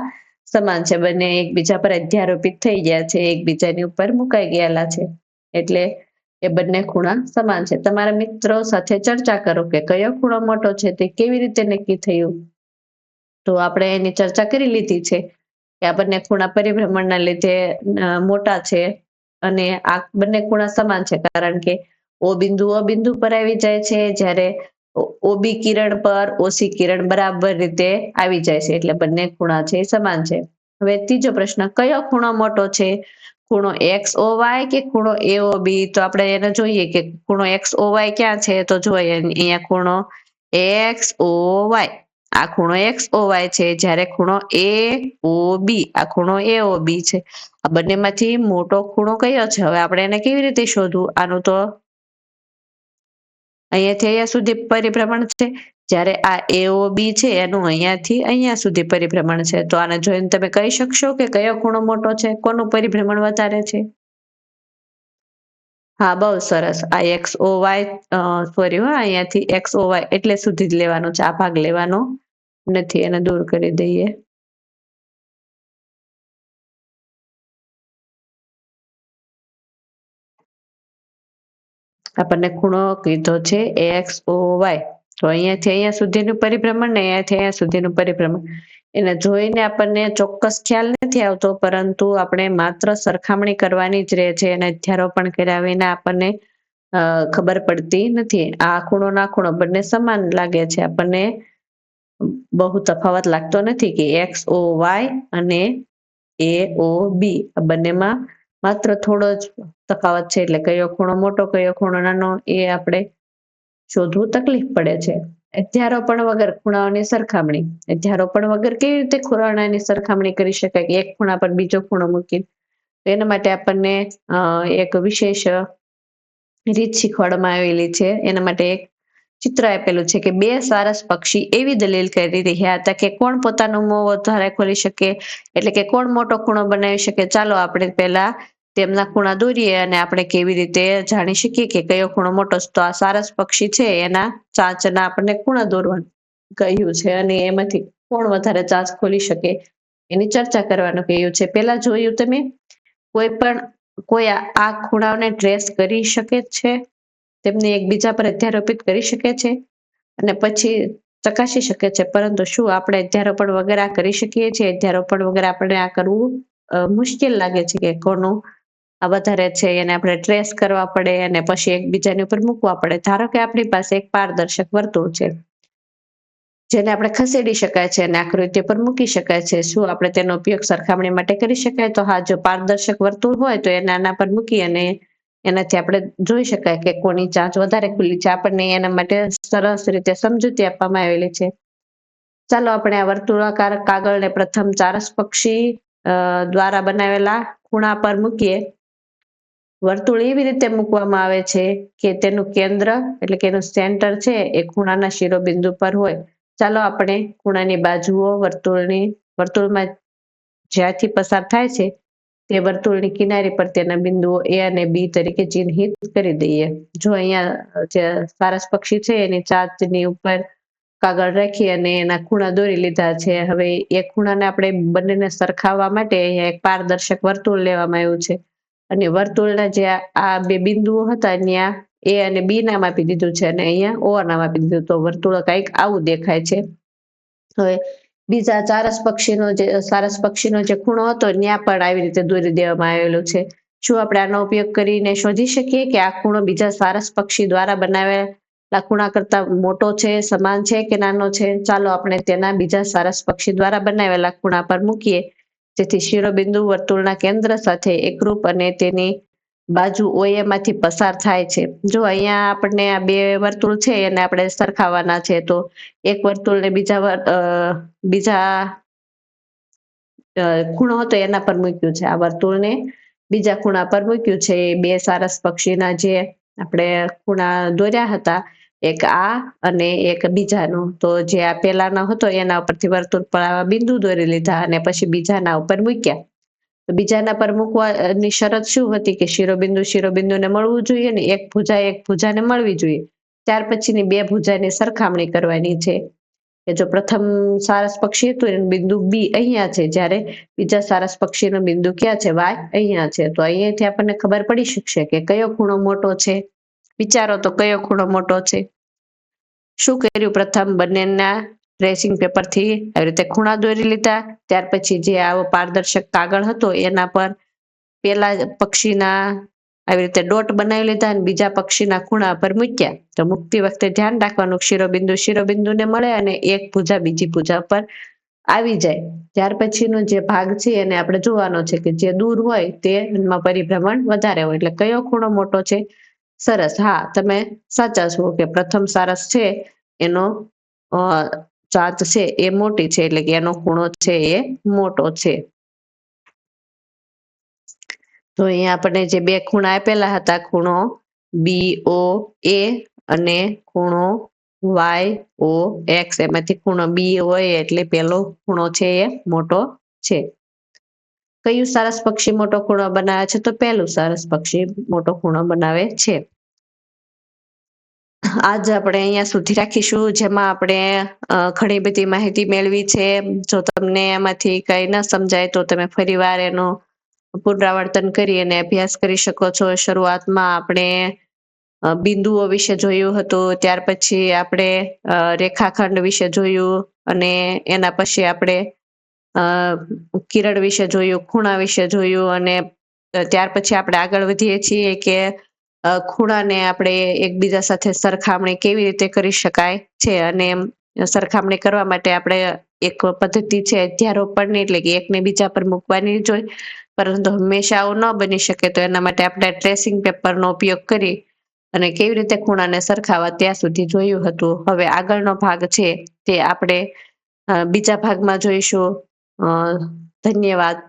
સમાન છે. બંને એકબીજા પર અધ્યારોપિત થઈ ગયા છે, એકબીજાની ઉપર મુકાઈ ગયેલા છે એટલે એ બંને ખૂણા સમાન છે. તમારા મિત્રો સાથે ચર્ચા કરો કે કયો ખૂણો મોટો છે તે કેવી રીતે નક્કી થયું. તો આપણે એની ચર્ચા કરી લીધી છે કે આ બંને ખૂણા પરિભ્રમણના લીધે મોટા છે અને આ બંને ખૂણા સમાન છે, કારણ કે ઓ બિંદુ પર આવી જાય છે, જ્યારે ઓબી કિરણ પર ઓસી કિરણ બરાબર રીતે આવી જાય છે, એટલે બંને ખૂણા છે એ સમાન છે. હવે ત્રીજો પ્રશ્ન, કયો ખૂણો મોટો છે? ખૂણો એક્સ ઓ વાય કે ખૂણો એઓ બી? તો આપણે એને જોઈએ કે ખૂણો એક્સ ઓ વાય ક્યાં છે, તો જોઈએ અહીંયા ખૂણો એક્સ ઓ વાય, આ ખૂણો એક્સ ઓ વાય છે, જ્યારે ખૂણો એ ઓ બી, આ ખૂણો એ ઓ બી છે. આ બંનેમાંથી મોટો ખૂણો કયો છે? હવે આપણે એને કેવી રીતે શોધવું? આનું તો અહીંયાથી અહીંયા સુધી પરિભ્રમણ છે, જ્યારે આ એઓ બી છે એનું અહીંયાથી અહીંયા સુધી પરિભ્રમણ છે. તો આને જોઈને તમે કહી શકશો કે કયો ખૂણો મોટો છે, કોનું પરિભ્રમણ વધારે છે? હા, બહુ સરસ. આ એક્સ ઓ વાય સોરી, અહીંયાથી એક્સ ઓ વાય એટલે સુધી જ લેવાનો છે, આ ભાગ લેવાનો નથી, એને દૂર કરી દઈએ. આપણને ખૂણો કીધો છે એક્સ ઓ વાય, તો અહીંયાથી અહીંયા સુધીનું પરિભ્રમણ ને અહીંયાથી અહીંયા સુધીનું પરિભ્રમણ, એને જોઈને આપણને ચોક્કસ ખ્યાલ નથી આવતો, પરંતુ આપણે માત્ર સરખામણી કરવાની જ રહે છે, અને અધ્યારોપણ કર્યા વિના આપણને ખબર પડતી નથી. આ ખૂણો ના ખૂણો બંને સમાન લાગે છે, આપણને બહુ તફાવત લાગતો નથી કે એક્સ ઓ વાય અને એ ઓ બી આ બંનેમાં માત્ર થોડો જ તફાવત છે, એટલે કયો ખૂણો મોટો કયો ખૂણો નાનો એ આપણે શોધવું તકલીફ પડે છે. અધ્યારોપણ વગર ખૂણાઓની સરખામણી, અધ્યારોપણ વગર કેવી રીતે ખૂણાની સરખામણી કરી શકાય કે એક ખૂણા પર બીજો ખૂણો મૂકી? તો એના માટે આપણને એક વિશેષ રીત શીખવાડવામાં આવેલી છે. એના માટે એક ચિત્ર આપેલું છે કે બે સારસ પક્ષી એવી દલીલ કરી રહ્યા હતા કે કોણ પોતાનું મોં વધારે ખોલી શકે, એટલે કે કોણ મોટો ખૂણો બનાવી શકે. ચાલો આપણે પહેલા તેમના ખૂણા દોરીએ અને આપણે કેવી રીતે જાણી શકીએ કે કયો ખૂણો મોટો. તો આ સારસ પક્ષી છે એના ચાંચના આપણને ખૂણા દોરવાનું કહ્યું છે, અને એમાંથી કોણ વધારે ચાંચ ખોલી શકે એની ચર્ચા કરવાનું કહ્યું છે. પહેલા જોયું તમે, કોઈ આ ખૂણાઓને ટ્રેસ કરી શકે છે, તેમને એકબીજા પર અધ્યારોપિત કરી શકે છે અને પછી ચકાસી શકે છે, પરંતુ શું આપણે અધ્યારોપણ વગર આ કરી શકીએ છીએ? અધ્યારોપણ વગર આપણે આ કરવું મુશ્કેલ લાગે છે કે કોનું આ વધારે છે, એને આપણે ટ્રેસ કરવા પડે અને પછી એકબીજાની ઉપર મૂકવા પડે. ધારો કે આપણી પાસે એક પારદર્શક વર્તુળ છે જેને આપણે ખસેડી શકાય છે અને આકૃતિ પર મૂકી શકાય છે. શું આપણે તેનો ઉપયોગ સરખામણી માટે કરી શકાય? તો હા, જો પારદર્શક વર્તુળ હોય તો એને આના પર મૂકી અને એનાથી આપણે જોઈ શકાય કે કોની ચાંચ વધારે ખુલ્લી છે. આપણને એના માટે સરસ રીતે સમજૂતી આપવામાં આવેલી છે. ચાલો આપણે આ વર્તુળાકાર કાગળને પ્રથમ ચારસ પક્ષી દ્વારા બનાવેલા ખૂણા પર મૂકીએ. વર્તુળ એવી રીતે મૂકવામાં આવે છે કે તેનું કેન્દ્ર એટલે કે એનું સેન્ટર છે એ ખૂણાના શિરોબિંદુ પર હોય. ચાલો આપણે ખૂણાની બાજુઓ વર્તુળમાં જ્યાંથી પસાર થાય છે તે વર્તુળની કિનારી પર તેના બિંદુઓ એ અને બી તરીકે ચિહ્નિત કરી દઈએ. જો અહીંયા જે સારસ પક્ષી છે એની ચાંચની ઉપર કાગળ રાખી અને એના ખૂણા દોરી લીધા છે. હવે એ ખૂણાને આપણે બંનેને સરખાવવા માટે અહીંયા એક પારદર્શક વર્તુળ લેવામાં આવ્યું છે, અને વર્તુળના જે આ બે બિંદુઓ હતા ત્યાં એ અને બી નામ આપી દીધું છે અને અહીંયા ઓ નામ આપી દીધું. તો વર્તુળ કંઈક આવું દેખાય છે. હવે બીજા સારસ પક્ષીનો જે ખૂણો હતો ત્યાં પણ આવી રીતે દોરી દેવામાં આવેલો છે. શું આપણે આનો ઉપયોગ કરીને શોધી શકીએ કે આ ખૂણો બીજા સારસ પક્ષી દ્વારા બનાવેલા ખૂણા કરતા મોટો છે, સમાન છે કે નાનો છે? ચાલો આપણે તેના બીજા સારસ પક્ષી દ્વારા બનાવેલા ખૂણા પર મૂકીએ, જેથી શિરોબિંદુ વર્તુળના કેન્દ્ર સાથે એકરૂપ અને તેની બાજુ ઓએ માંથી પસાર થાય છે. જો અહીંયા આપણને આ બે વર્તુળ છે એને આપણે સરખાવવાના છે, તો એક વર્તુળને બીજા ખૂણો હતો એના પર મૂક્યું છે, આ વર્તુળને બીજા ખૂણા પર મૂક્યું છે. બે સારસ પક્ષીના જે આપણે ખૂણા દોર્યા હતા, એક આ અને એક બીજાનો, તો જે આ પેલાનો હતો એના ઉપરથી વર્તુળ પર આવા બિંદુ દોરી લીધા અને પછી બીજાના ઉપર મૂક્યા. તો બીજાના પર મૂકવાની શરત શું હતી કે શિરોબિંદુને મળવું જોઈએ ને એક ભુજાને મળવી જોઈએ. ત્યાર પછીની બે ભુજાની સરખામણી કરવાની છે. કે જો પ્રથમ સારસ પક્ષી હતું એનું બિંદુ બી અહીંયા છે, જ્યારે બીજા સારસ પક્ષીનું બિંદુ ક્યાં છે, વાય અહીંયા છે. તો અહીંયાથી આપણને ખબર પડી શકશે કે કયો ખૂણો મોટો છે. વિચારો તો કયો ખૂણો મોટો છે. શું કર્યું? પ્રથમ બંનેના ટ્રેસિંગ પેપરથી આવી રીતે ખૂણા દોરી લીધા. ત્યાર પછી જે આવો પારદર્શક કાગળ હતો એના પર પેલા પક્ષીના આવી રીતે ડોટ બનાવી લીધા અને બીજા પક્ષીના ખૂણા પર મૂક્યા. તો મૂકતી વખતે ધ્યાન રાખવાનું શિરોબિંદુને મળે અને એક ભુજા બીજી ભુજા પર આવી જાય. ત્યાર પછીનો જે ભાગ છે એને આપણે જોવાનો છે કે જે દૂર હોય તેમાં પરિભ્રમણ વધારે હોય. એટલે કયો ખૂણો મોટો છે? સરસ, હા તમે સાચા છો કે પ્રથમ સારસ છે એનો ચાંચ છે એ મોટી છે, એટલે કે એનો ખૂણો છે એ મોટો છે. તો અહીંયા આપણને જે બે ખૂણા આપેલા હતા, ખૂણો BOA અને ખૂણો YOX, એમાંથી ખૂણો બી હોય એટલે પેલો ખૂણો છે એ મોટો છે. કયું સારસ પક્ષી મોટો ખૂણો બનાવે છે? તો પહેલું સારસ પક્ષી મોટો ખૂણો બનાવે છે. આજ આપણે અહીંયા સુધી રાખીશું, જેમાં આપણે ઘણી બધી માહિતી મેળવી છે. જો તમને એમાંથી કઈ ન સમજાય તો તમે ફરીવાર એનો પુનરાવર્તન કરી અને અભ્યાસ કરી શકો છો. શરૂઆતમાં આપણે બિંદુઓ વિશે જોયું હતું, ત્યાર પછી આપણે રેખાખંડ વિશે જોયું અને એના પછી આપણે કિરણ વિશે જોયું, ખૂણા વિશે જોયું અને ત્યાર પછી આપણે આગળ વધીએ છીએ કે ખૂણાને આપણે એકબીજા સાથે સરખામણી કેવી રીતે કરી શકાય છે. અને સરખામણી કરવા માટે આપણે એક પદ્ધતિ છે અધ્યારોપણની, એટલે કે એકને બીજા પર મૂકવાની જોઈએ, પરંતુ હંમેશા આવું ન બની શકે. તો એના માટે આપણે ટ્રેસિંગ પેપરનો ઉપયોગ કરી અને કેવી રીતે ખૂણાને સરખાવવા ત્યાં સુધી જોયું હતું. હવે આગળનો ભાગ છે તે આપણે બીજા ભાગમાં જોઈશું. ધન્યવાદ.